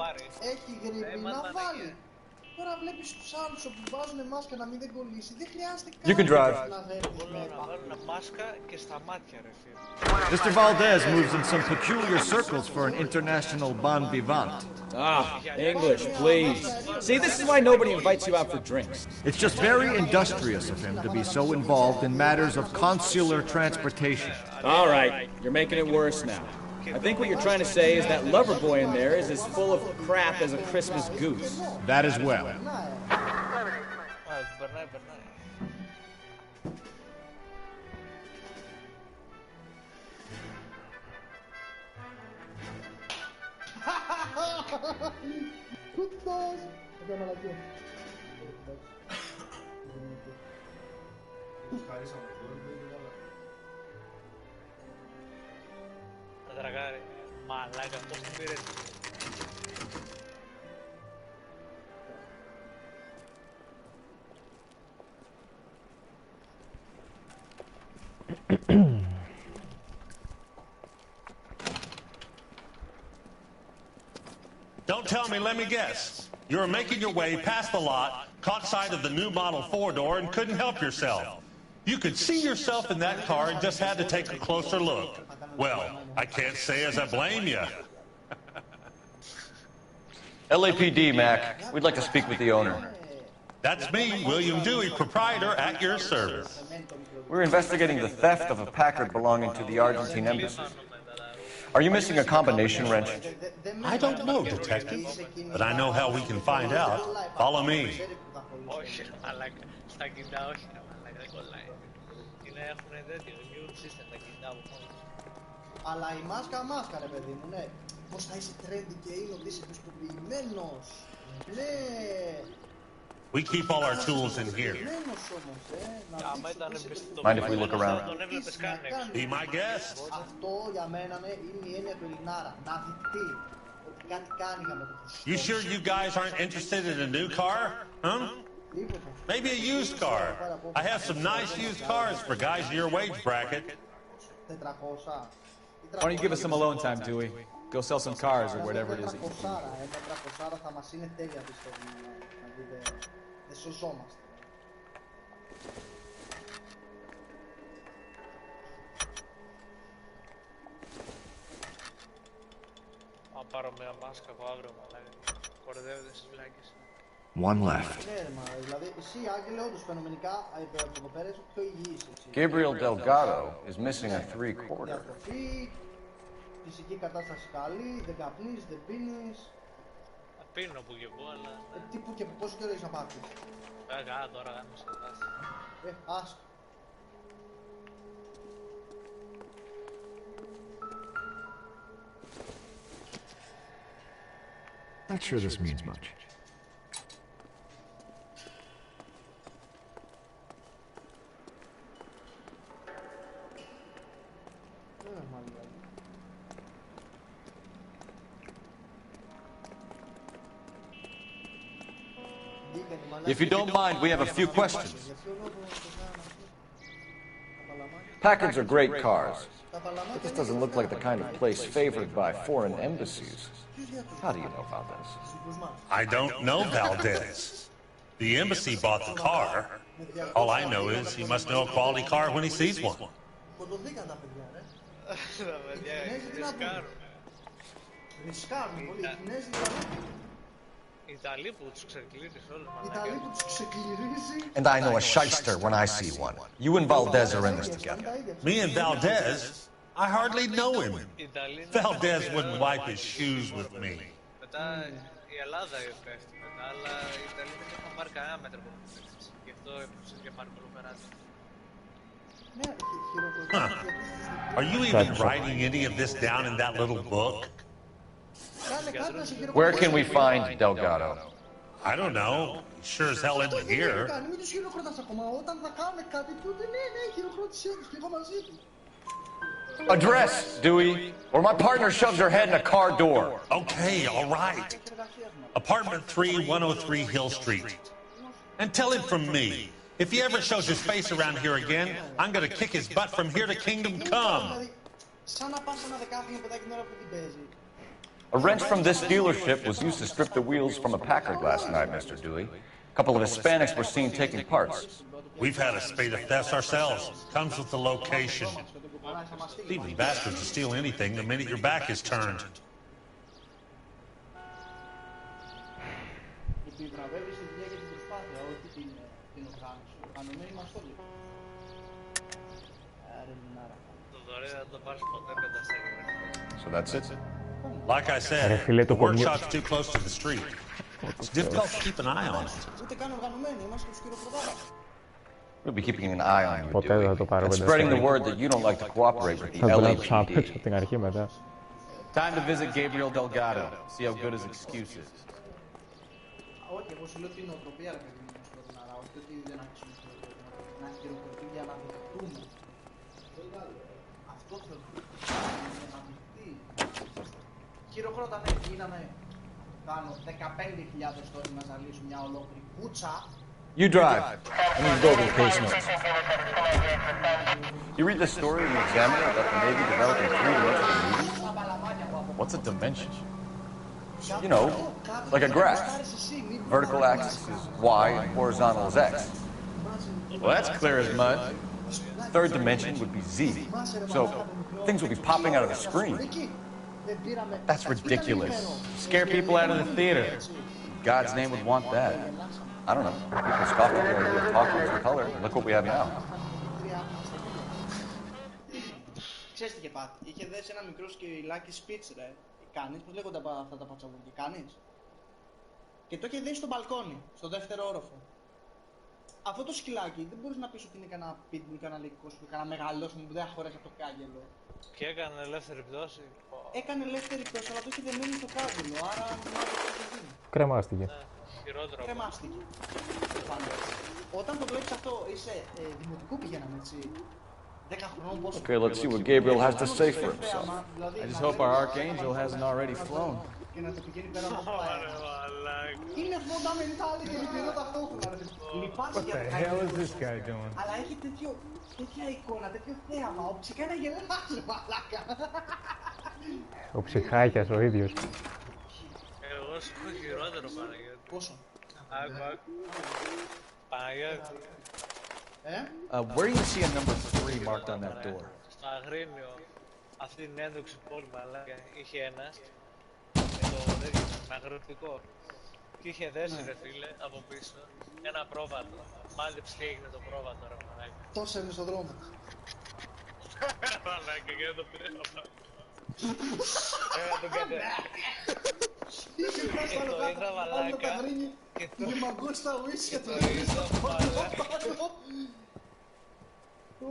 έχει γρήπη να βάλει. Τώρα βλέπεις τους άλλους που βάζουν μάσκα να μην δεν κολλήσει. Δεν χρειάζεται You can drive. Να βάλουν μάσκα και στα μάτια, ρε φίλε. Mr. Valdez moves in some peculiar circles for an international bon vivant. Ah, English, please. See, this is why nobody invites you out for drinks. It's just very industrious of him to be so involved in matters of consular transportation. All right, you're making it worse now. I think what you're trying to say is that lover boy in there is as full of crap as a Christmas goose. That as well. Κουτός! Εδώ μαλακία. Τραγάρι, μαλάκα, πώς την πήρες. Don't tell me, let me guess. You were making your way past the lot, caught sight of the new model 4-door, and couldn't help yourself. You could see yourself in that car and just had to take a closer look. Well, I can't say as I blame you. LAPD, Mac. We'd like to speak with the owner. That's me, William Dewey, proprietor, at your service. We're investigating the theft of a Packard belonging to the Argentine embassy. Are you missing a combination wrench? I don't know, detective, but I know how we can find out. Follow me. Όχι, μαλάκα, στα κινητά όχι, μαλάκα, δεν κολλάει. Είναι έχουν τέτοιο, immune system τα κινητά από μόνο. Αλλά η μάσκα ρε παιδί μου, ναι. Πώς θα είσαι trendy και είναι ότι είσαι πιστοποιημένος. Ναι. We keep all our tools in here. Mind if we look around? Be my guest. Αυτό για μένα είναι η έννοια του Ελληνάρα. Να δεικτεί ότι κάτι κάνει για μετωπιστή. You sure you guys aren't interested in a new car? Huh? Maybe a used car. I have some nice used cars for guys in your wage bracket. 400. Why don't you give us some alone time, Dewey? Go sell some cars or whatever it is. 400 θα μας είναι τέλεια πιστεύω. Να δείτε, δεν σωζόμαστε. Αν πάρω μια μάσκα από αύριο, μαλάκα, κορδεύετε στις βλάκες. One left. Δηλαδή, εσύ, Άγγελε, όντως φαινομενικά, από εδώ πέρα είσαι πιο υγιής. Gabriel Delgado is missing a 3/4. Φυσική κατάσταση καλή, δεν καπνείς, δεν πίνεις. Πίνω που και που, αλλά... Τι που και που, πόσο καιρό έχεις να πάθεις. Τώρα γάμω σε τάση. Άστο. Not sure this means much. If you don't mind, we have a few questions. Packards are great cars, but this doesn't look like the kind of place favored by foreign embassies. How do you know about this? I don't know Valdez. The embassy bought the car. All I know is he must know a quality car when he sees one. And I know a shyster when I see one. You and Valdez are in this together. Me and Valdez? I hardly know him. Valdez wouldn't wipe his shoes with me. Η Ελλάδα πέφτει μετά, αλλά οι Ιταλοί δεν έχουν πάρει κανένα μέτρο από αυτό. Γι' αυτό έπρεπε και πάρει κολοπεράτες. Are you even writing any of this down in that little book? Where can we find Delgado? I don't know. He sure as hell isn't here. Μην τους χειροκροτάς ακόμα. Όταν θα κάνουν κάτι του, ναι, χειροκρότησέ τους και εγώ μαζί του. Address, Dewey, or my partner shoves her head in a car door. Okay, all right. Apartment 3, 103 Hill Street. And tell him from me, if he ever shows his face around here again, I'm gonna kick his butt from here to Kingdom Come. Σαν να πας ένα δεκάχρονο παιδάκι την ώρα που την παίζει. A wrench from this dealership was used to strip the wheels from a Packard last night, Mr. Dewey. A couple of Hispanics were seen taking parts. We've had a spate of thefts ourselves. Comes with the location. Thieving bastards will steal anything the minute your back is turned. So that's it? Like I said, the workshop's too close to the street. It's difficult to keep an eye on it. We'll be keeping an eye on you, Dewey, and spreading the word that you don't like to cooperate with the LAPD. Time to visit Gabriel Delgado, see how good his excuse is. Όχι, εγώ σου λέω την νοοτροπία, ρε παιδί μου, στον Άρα, όχι ότι δεν αξιοποιήσουμε να χειροκροτεί για να δεχτούμε. Αυτό θέλω να δεχτεί. Χειροκρότα, ναι, γίναμε, κάνω 15.000 τώρα να ζαλίσουν μια ολόκληρη κούτσα. You drive. I need to go over the case notes. You read the story in the Examiner about the Navy developing 3-dimensional movies? What's a dimension? You know, like a graph. Vertical axis is Y and horizontal is X. Well, that's clear as mud. Third dimension would be Z. So things will be popping out of the screen. That's ridiculous. Scare people out of the theater. God's name would want that. I don't know. People scoffed at the idea of talking in color. Look what we have now. Ξέρεις τι είχε πάθει. Είχε δέσει ένα μικρό σκυλάκι σπίτς, ρε. Κάνεις, πώς λέγονται αυτά τα πατσαβούρια, κάνεις. Και το είχε δέσει στο μπαλκόνι, στο δεύτερο όροφο. Αυτό το σκυλάκι δεν μπορείς να πεις ότι είναι κανένα πίτμπουλ, κανένα λύκο σου, κανένα μεγαλόσιμο που δεν χωρέσει από το κάγκελο. Και έκανε ελεύθερη πτώση. Έκανε ελεύθερη πτώση, αλλά το είχε δεμένο στο κάγκελο, άρα κρεμάστηκε. Χειρότερο. Κρεμάστηκε. Όταν το βλέπεις αυτό, είσαι δημοτικού πηγαίναμε, έτσι. 10 χρονών πόσο. Okay, let's see what Gabriel has to say for himself. I just hope our archangel hasn't already flown. Και να το πηγαίνει πέρα από το αέρα. Είναι φονταμεντάλι και λυπηρό ταυτόχρονα. Λυπάσαι για το κάνει. Αλλά έχει τέτοια εικόνα, τέτοιο θέαμα. Ο ψυχά να γελάς, μαλάκα. Ο ψυχάκιας ο ίδιος. Εγώ σου έχω χειρότερο, Παναγιώτη. Πόσο? Άκου. Παναγιώτη. Where do you see a number 3 marked on that door? Στο Αγρίνιο, αυτή την ένδοξη πόλη, μαλάκα, είχε ένας με αγροτικό. Και είχε δέσει, ρε φίλε, από πίσω ένα πρόβατο. Μάλεψε και έγινε το πρόβατο, ρε μαλάκα. Τόσο είναι στον δρόμο. Μαλάκα, και δεν το πήρε να τον κάτε. Και το είδα, μαλάκα. Και το μαγκώστα ουίσκια το είδα, μαλάκα.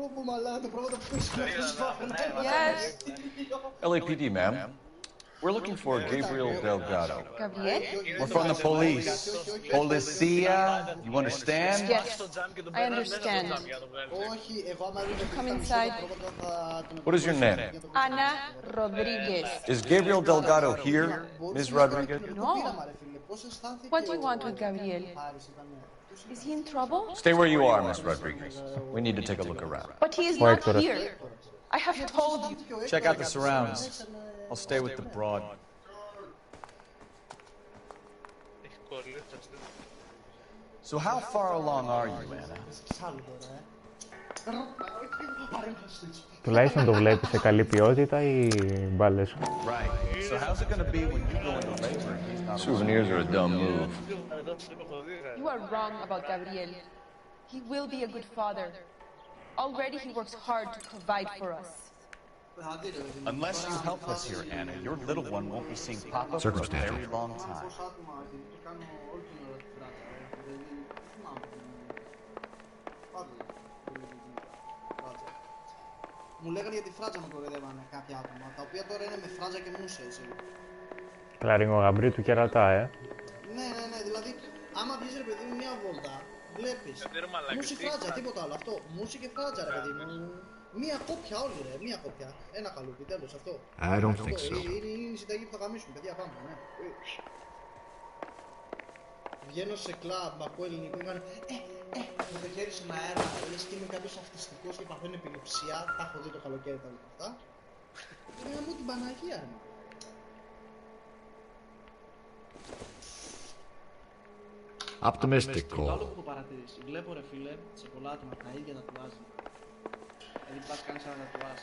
Ωπω μαλάκα, το πρόβατο που πίσω. LAPD, ma'am. We're looking for Gabriel Delgado. Gabriel? We're from the police. Policia, you understand? Yes, I understand. Come inside. What is your name? Ana Rodriguez. Is Gabriel Delgado here, Ms. Rodriguez? No. What do you want with Gabriel? Is he in trouble? Stay where you are, Ms. Rodriguez. We need to take a look around. But he is not here. I have told you. Check out the surrounds. I'll stay with the broad. So how far along are you, Anna? Τουλάχιστον το βλέπεις σε καλή ποιότητα ή μπάλες? Right. So how's it going to be when you go into labor and he's not? Souvenirs are a dumb move. You are wrong about Gabriel. He will be a good father. Already he works hard to provide for us. Unless you help us here, Anna, your little one won't be seeing Papa for a very long time. Μου λέγανε για τη φράτζα μου κοροϊδεύανε κάποια άτομα, τα οποία τώρα είναι με φράτζα και μουσε, έτσι. Κλαρινογαμπρί του κερατά, Ναι, δηλαδή, άμα βγεις ρε παιδί μου μια βόλτα, βλέπεις μουσι φράτζα, τίποτα άλλο, αυτό, μουσι και φράτζα ρε παιδί μου. Μία κόπια όλοι ρε, μία κόπια, ένα καλούπι, τέλος, αυτό. I don't think so. Είναι η συνταγή που θα γαμίσουν, παιδιά, πάμε, ναι. Βγαίνω σε κλαμπ, ακούω ελληνικό, είμαι με το χέρι στον αέρα, λες και είμαι κάποιος αυτιστικός και παθαίνω επιληψία, τα έχω δει το καλοκαίρι τα όλα αυτά. Λέω μου την Παναγία, ρε. Optimistic Το άλλο goal. που έχω παρατηρήσει, βλέπω ρε φίλε σε πολλά άτομα τα ίδια τατουάζ. Δηλαδή πας κάνεις ένα τατουάζ.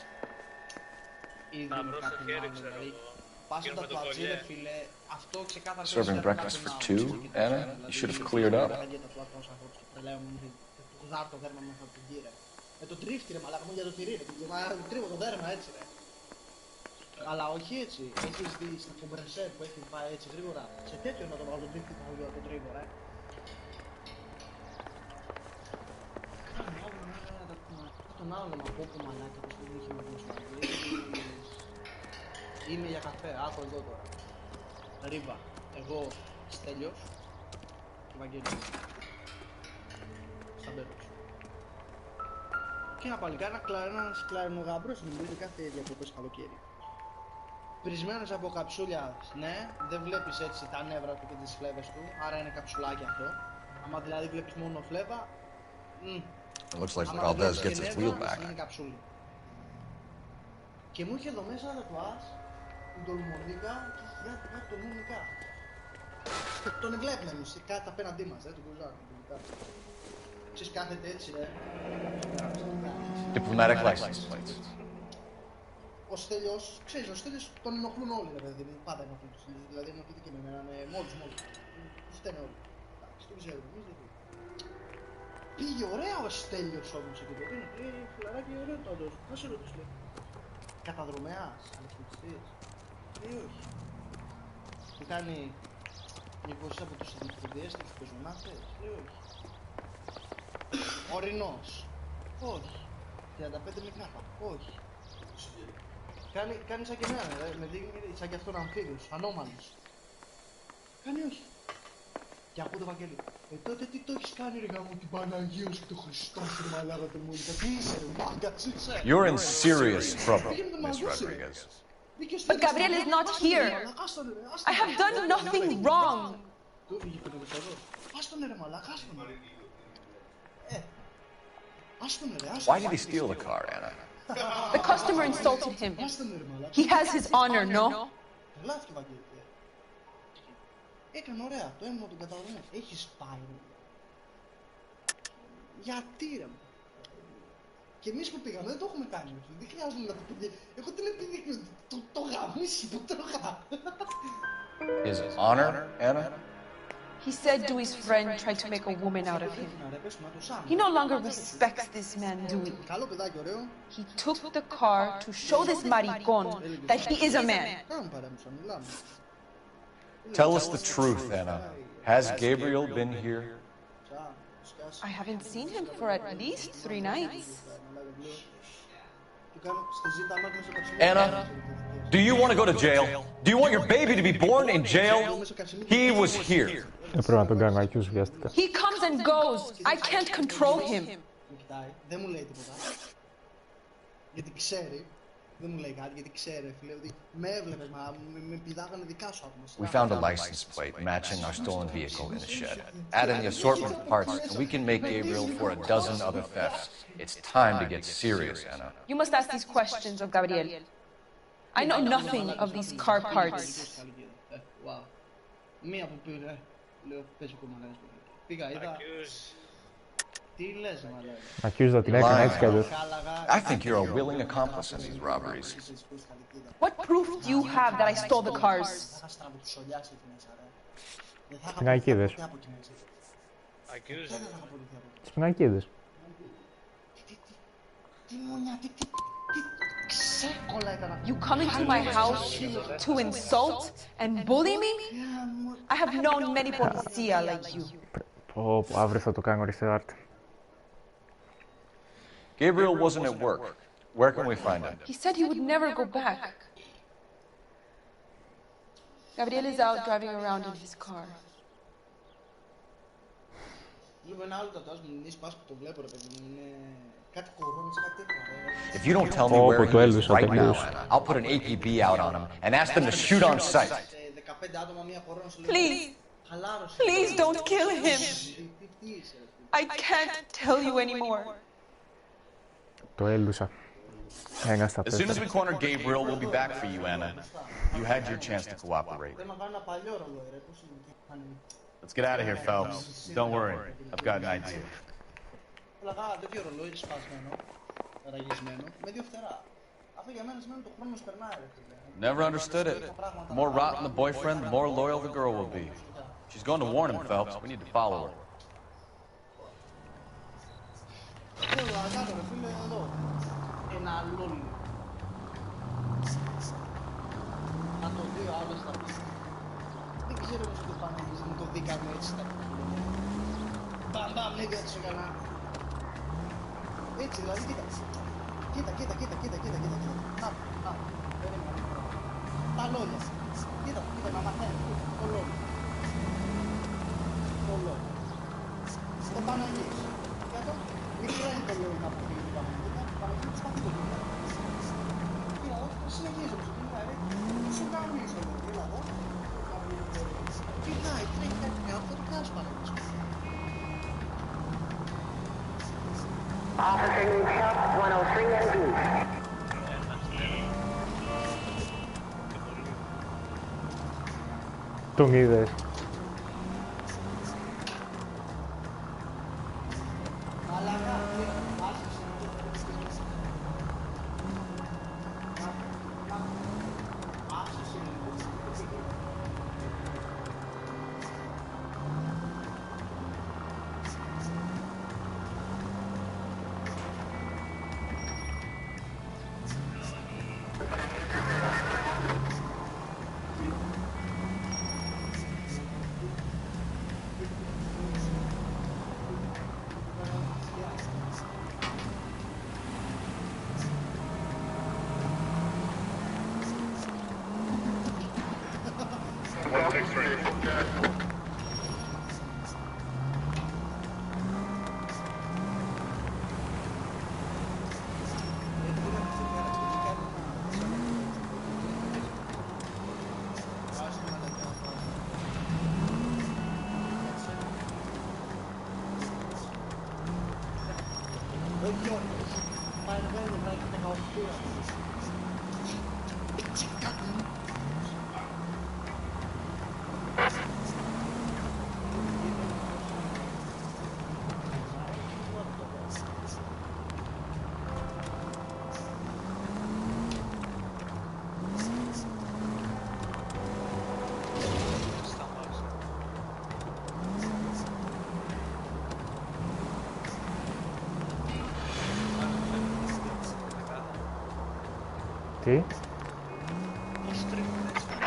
Ήδη με κάποιον άλλο, δηλαδή πας στο τατουατζή ρε φίλε, αυτό ξεκάθαρα Serving breakfast for two, Anna? You should have cleared up. Δάρ' το δέρμα μέσα από την κύρα. Το τρίφτη ρε μαλάκα μου για το τυρί ρε, τρίβω το δέρμα έτσι ρε. Αλλά όχι έτσι, έχεις δει στα κομπρεσέ που έχει πάει έτσι γρήγορα. Σε τέτοιο να το βάλω το τρίφτη το τρίβω ρε. Τον άλλο να πω που μαλάκα πως δεν είχε με είμαι για καφέ, άκου εδώ τώρα. Ρίβα, εγώ, Στέλιος και Βαγγέλης. Στα μπέλος. Και ένα παλικάρι, ένας κλαρινογαμπρός μου μπήκε κάθε διακοπές καλοκαίρι. Πρισμένος από καψούλια, ναι, δεν βλέπεις έτσι τα νεύρα του και τις φλέβες του, άρα είναι καψουλάκι αυτό. Άμα δηλαδή βλέπεις μόνο φλέβα, It looks like Valdez gets his wheel back. είναι καψούλι. Και μου είχε εδώ μέσα ένα τατουάζ, την τολμονίκα και είχε κάτι τολμονικά. Τον βλέπουμε εμείς, κάτι απέναντί μας, τον κουζάρι. Ξέρεις κάθεται έτσι ρε. Diplomatic license plates. Ο Στέλιος, ξέρεις, ο Στέλιος τον ενοχλούν όλοι ρε παιδί μου, πάντα ενοχλούν τους Στέλιους, δηλαδή ενοχλείται και με εμένα, μόλις. Τους φταίνε όλοι. Εντάξει, το ξέρουμε, εμείς δεν πήγε. Πήγε ωραία ο Στέλιος όμως εκεί πέρα, είναι φιλαράκι ωραίο πάντως, να σε ρωτήσω λέει. Καταδρομεάς, αλεξιπιστής, όχι. Του κάνει μήπως από τους ιδιοκτητές και τους πεζονάτες, όχι. Ορεινός, όχι. 35 με κάπα, όχι. Κάνει σαν και εμένα, με δείχνει σαν και αυτόν αμφίβιος, ανώμαλος. Κάνει όχι. Και ακούω το Βαγγέλη. Τότε τι το έχεις κάνει ρε γάμο την Παναγία σου και το Χριστό σου ρε μαλάκα του Μόνικα. Τι είσαι ρε μάγκας είσαι. You're in serious trouble, Miss Rodriguez. But Gabriel is not here. I have done nothing wrong. Άστον ρε μαλάκα, άστον ρε. Άστον ρε, άστον. Why did he steal the car, Anna? The customer insulted him. He has his honor, no? Τρελάθηκε Βαγγέλη. Έκανε ωραία, το έμεινε τον καταδρομό. Έχεις πάει ρε. Γιατί ρε. Και εμείς που πήγαμε δεν το έχουμε κάνει. Δεν χρειάζεται να το πει. Εγώ την επιδείχνω. Το γαμίσι, το τρώγα. His honor, Anna? He said Dewey's friend tried to make a woman out of him. He no longer respects this man, Dewey. He took the car to show this maricon that he is a man. Tell us the truth, Anna. Has Gabriel been here? I haven't seen him for at least 3 nights. Anna, do you want to go to jail? Do you want your baby to be born in jail? He was here. Πρέπει να τον κάνω άκιους βιαστικά. He comes and goes. I can't control him. Δεν μου λέει τίποτα. Γιατί ξέρει. Δεν μου λέει κάτι γιατί ξέρει, φίλε, ότι με έβλεπες, μα με πηδάγανε δικά σου άτομα. We found a license plate matching our stolen vehicle in the shed. Add in the assortment of parts, and we can make Gabriel for a dozen other thefts. It's time to get serious, Anna. You must ask these questions of Gabriel. I know nothing of these car parts. Μία που πήγα, λέω, πες ακόμα να πήγα, είδα... Τι λες, μαλάκα. Accused that την έκανε έτσι κι αλλιώς. I think you're a willing accomplice in these robberies. What proof do you have that I stole the cars? Τις πινακίδες. Τις πινακίδες. You come into my house to insult and bully me? I have known many policia like you. Πω, αύριο θα το κάνω restart. Gabriel wasn't at work. Where can we find him? He said he would never go back. Gabriel is out driving around in his car. If you don't tell me where he is right now, Anna, I'll put an APB out on him and ask them to shoot on sight. Please, please don't kill him. I can't tell you anymore. Το έλουσα. Ένα στα As soon as we corner Gabriel, we'll be back for you, Anna. You had your chance to cooperate. Let's get out of here, Phelps. Don't worry, I've got an idea. Λαγά, τέτοιο ρολόι σπασμένο, ραγισμένο, με δύο φτερά. Αυτό για μένα σημαίνει ότι ο χρόνος περνάει, ρε φίλε. Never understood it. The more rotten the boyfriend, the more loyal the girl will be. She's going to warn him, Phelps. We need to follow her. Θέλω να κάνω, ρε φίλε, εδώ. Ένα λόλι. Να το δει ο άλλος θα πει. Δεν ξέρω πώς το πάνε, να το δει κάτω έτσι θα πει. Μπαμ, μπαμ, λέει δεν σε καλά. Έτσι, δηλαδή, κοίτα. Κοίτα. Να, περίμενα. Τα λόγια. Κοίτα, να μαθαίνει. Το λόγο. Το Παναγής. Κάτω, μικρά είναι το λόγο να αποφύγει την Παναγή. Παναγή της πάθει το λόγο. Κοίτα εδώ, το συνεχίζω. Τι σου κάνεις εδώ, κοίτα εδώ. Κοιτάει, τρέχει κάτι κάτω, το κάνεις Παναγής. Officer needs help, 103 NB. Τον είδες.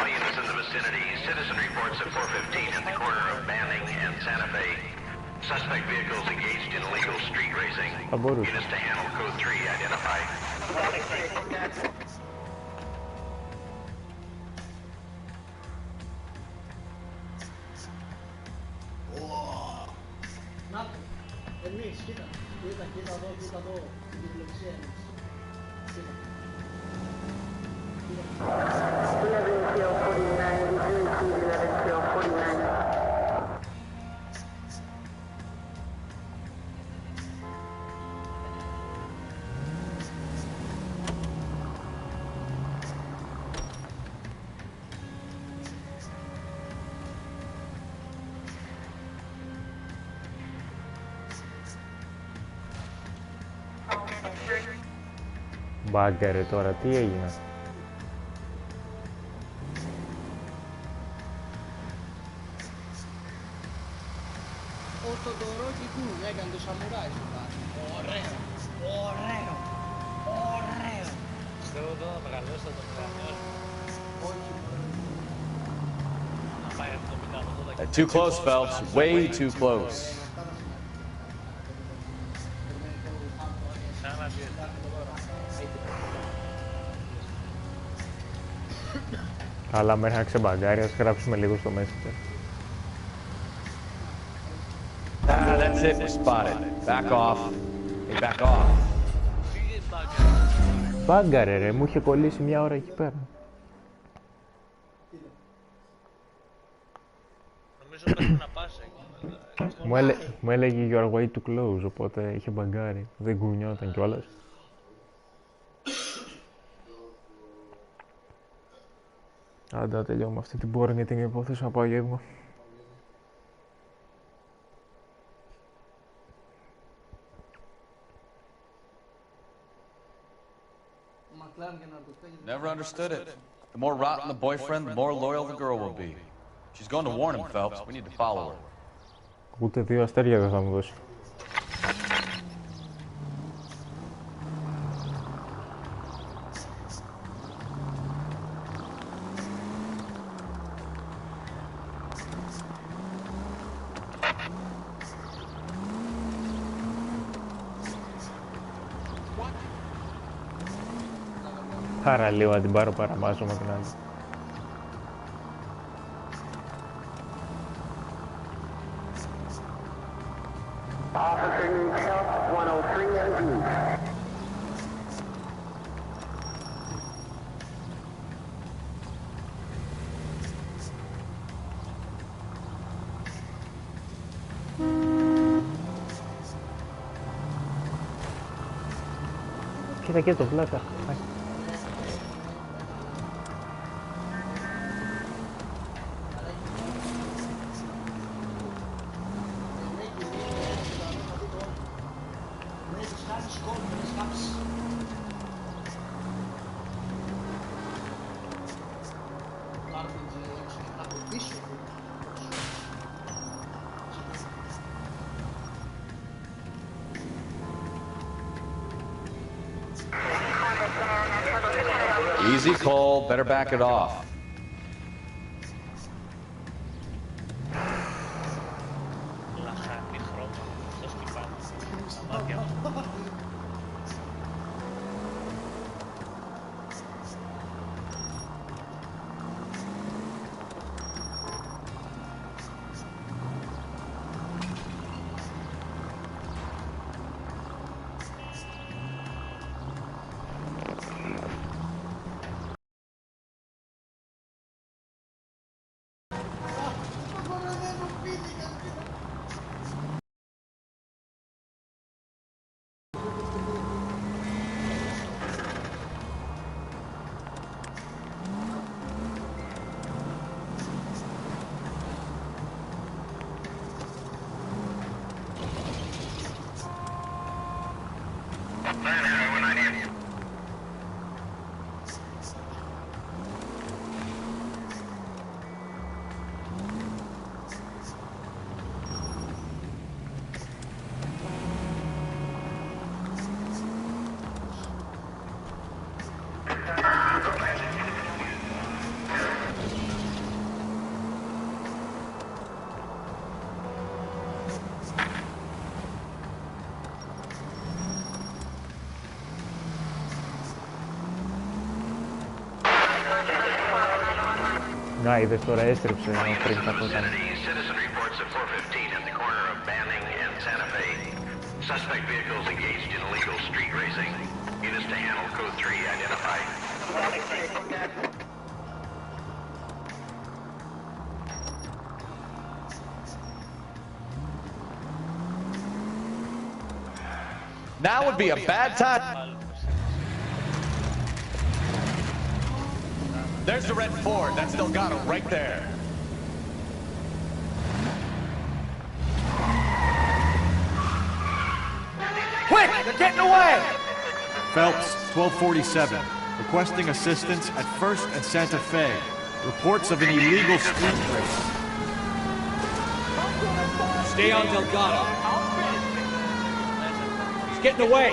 Audience in the vicinity. Citizen reports at 415 at the corner of Banning and Santa Fe. Suspect vehicles engaged in illegal street racing. Units to handle code 3 identified. Να, εμείς, κοίτα εδώ, την διπλεξία εμείς. Κοίτα. Μπάγκαρε τώρα, τι έγινε. Ο Τοντορόκι του έκανε το σαμουράι σου πάνω. Ωραίο. Πιστεύω εδώ να μεγαλώσει θα το μεγαλώσει. Όχι. Να πάει 70 Too close, Phelps. Way too close. Αλλά μέχρι να ξεμπαγκάρει, ας γράψουμε λίγο στο Messenger. Ah, that's it. We're spotted. Back off. Hey, back off. Μπάγκαρε ρε, μου είχε κολλήσει μια ώρα εκεί πέρα. Νομίζω πρέπει να πας εκεί. Μου έλεγε you are way too close, οπότε είχε μπαγκάρει. Δεν κουνιόταν κιόλας. Άντε να τελειώνουμε αυτή την boring την υπόθεση να πάω γεύμα. Never understood it. The more rotten the boyfriend, the more loyal the girl will be. She's going to warn him, Phelps. We need to follow her. Ούτε 2 αστέρια δεν θα μου δώσει. Παραλίγο να την πάρω παραμάζω με την άλλη. Κοίτα και το βλάκα. Easy, Cole. Better back it off. Να, είδες τώρα έστριψε πριν καθόταν. Citizen reports at 415 at the corner of Banning and Santa Fe. Suspect vehicles engaged in illegal street racing. Units to handle code 3 identified. Now would be a bad time. There's the red Ford. That's Delgado right there. Quick! They're getting away! Phelps, 1247. Requesting assistance at 1st and Santa Fe. Reports of an illegal street race. Stay on Delgado. He's getting away.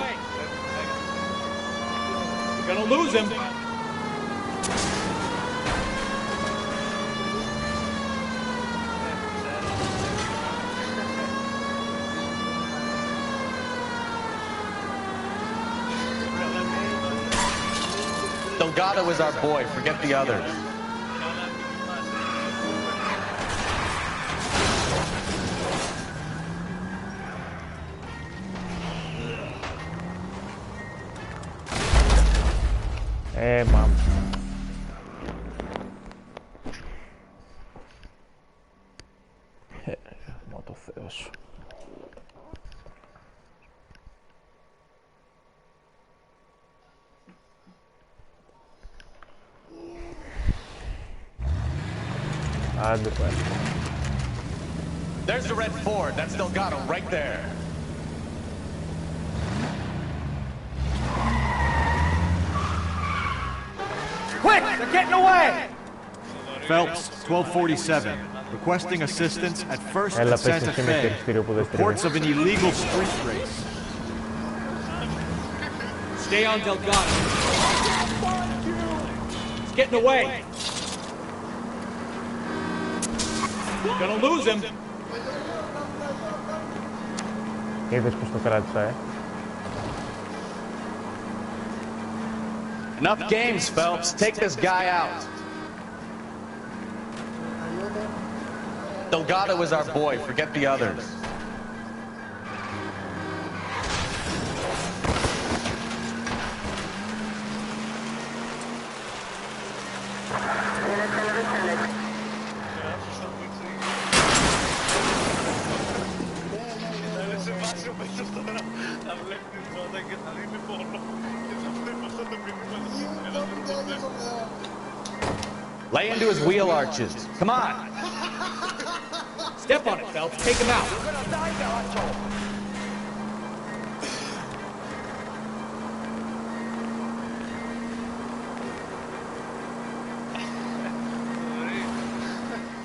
We're gonna lose him. Delgado is our boy. Forget the others. Μαμ. Μα το Θεό σου. Άντε πάλι. There's the red Ford. That's Delgado right there. They're getting away! Phelps, 1247. Requesting assistance at 1st and Santa Fe. Reports of an illegal street race. Stay on Delgado. It's getting away. Gonna lose him. Είδες πως το κράτησα, Enough games, Phelps. Take this guy out. Delgado is our boy. Forget the others. Lay into his wheel arches. Come on. Step on it, Phelps. Take him out.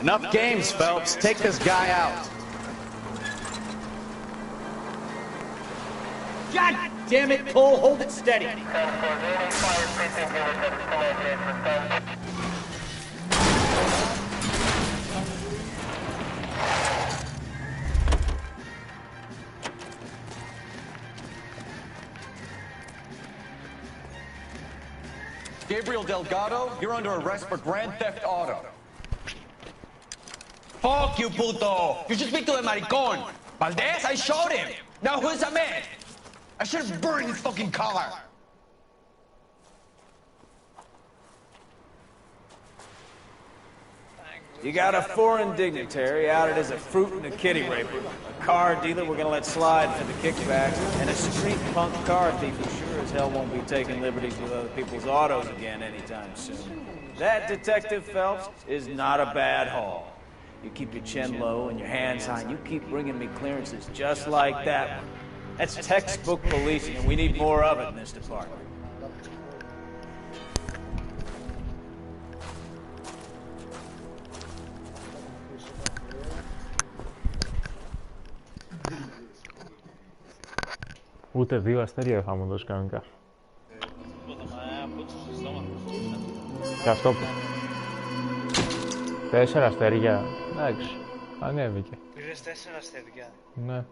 Enough games, Phelps. Take this guy out. God damn it, Cole. Hold it steady. Gabriel Delgado, you're under arrest for grand theft auto. Fuck you, puto! You should speak to the maricon! Valdez, I shot him! Now who's a man? I should have burned his fucking car! You got a foreign dignitary outed as a fruit and a kitty raper, a car dealer we're gonna let slide for the kickbacks, and a street punk car thief who sure as hell won't be taking liberties with other people's autos again anytime soon. That, Detective Phelps, is not a bad haul. You keep your chin low and your hands high, and you keep bringing me clearances just like that one. That's textbook policing, and we need more of it in this department. Ούτε 2 αστέρια θα μου δώσει κανονικά. Και αυτό που... 4 αστέρια. Εντάξει. Ανέβηκε. Πήρες 4 αστέρια. Ναι.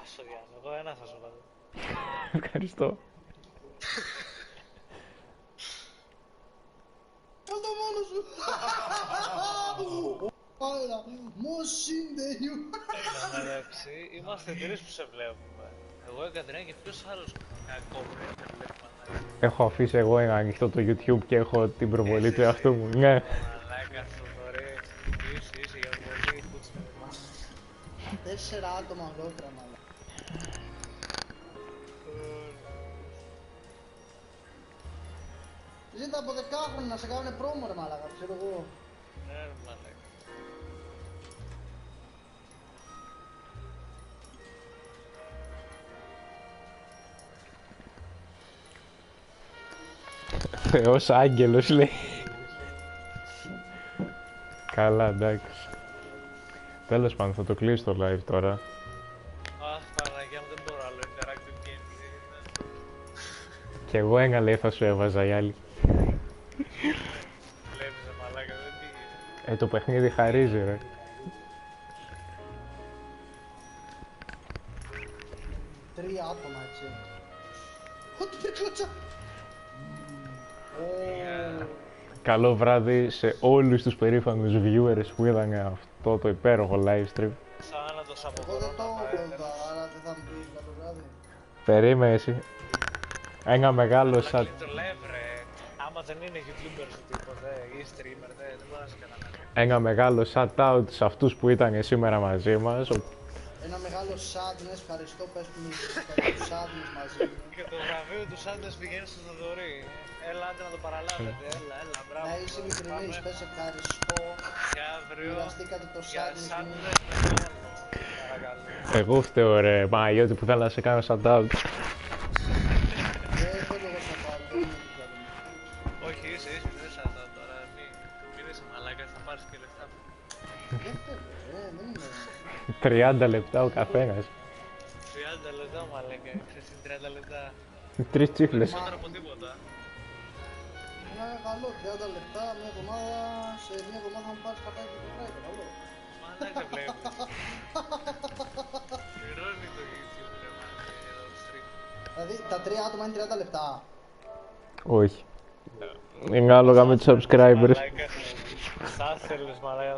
Άσο Γιάννη, εγώ ένα θα σου βάλω. Ευχαριστώ. Κάλ' το μόνο σου. Άρα, μοσίνδεϊου. Εντάξει, είμαστε 3 που σε βλέπουμε. Εγώ η Κατρίνα και ποιος άλλος κόβρε δεν βλέπουμε. Έχω αφήσει εγώ ανοιχτό το YouTube και έχω την προβολή του εαυτού μου. Ναι. Μαλάκα σου δωρε. Είσαι για πολύ κούτσι με εμάς. 4 άτομα ολόκληρα μαλάκα. Ζήτα από 10 χρόνια να σε κάνουνε πρόμο ρε μαλάκα, ξέρω εγώ. Ναι ρε μαλάκα. Θεός άγγελος λέει. Καλά, εντάξει. Τέλος πάντων, θα το κλείσω το live τώρα. Αχ, Παναγιά μου, δεν μπορώ άλλο interactive games. Κι εγώ ένα λέει θα σου έβαζα οι άλλοι. Βλέπεις ρε μαλάκα, δεν πήγε. Το παιχνίδι χαρίζει ρε. Τρία άτομα έτσι. Ό,τι δεν κλώτσα. Καλό βράδυ σε όλους τους περήφανους viewers που είδαν αυτό το υπέροχο live stream. Σαν να το σαποκορώ. Εγώ δεν το έβλεπα, άρα δεν θα μου πεις καλό βράδυ. Περίμενε εσύ. Ένα μεγάλο Αλλά κλείτο live ρε. Άμα δεν είναι youtubers ή τίποτε ή streamer δεν μπορεί να σε καταλάβει. Ένα μεγάλο shout out σε αυτούς που ήταν σήμερα μαζί μας. Ένα μεγάλο sadness, ευχαριστώ, πες που μου το sadness μαζί μου. Και το βραβείο του sadness πηγαίνει στο Θοδωρή. Έλα, άντε να το παραλάβετε, έλα, μπράβο. Να είσαι ειλικρινής, πες ευχαριστώ. Και αύριο, μοιραστήκατε το sadness μου. Εγώ φταίω ρε Παναγιώτη που θέλω να σε κάνω shout out. Δεν θέλω εγώ shout out, δεν είναι όχι, είσαι, δεν είναι. 30 λεπτά ο καθένας. 30 λεπτά μαλάκα, ξέρεις, 30 λεπτά. 3 τσίφλες. Περισσότερο από τίποτα. Είναι καλό, 30 λεπτά, μια εβδομάδα, σε μια εβδομάδα θα μου πάρεις πατάκι το driver, καλό. Μα δεν σε βλέπεις. Πληρώνει το YouTube, εδώ stream. Δηλαδή, τα 3 άτομα είναι 30 λεπτά. Όχι. Είναι άλογα με τους subscribers. Μαλάκα, θα θέλεις μαλάκα.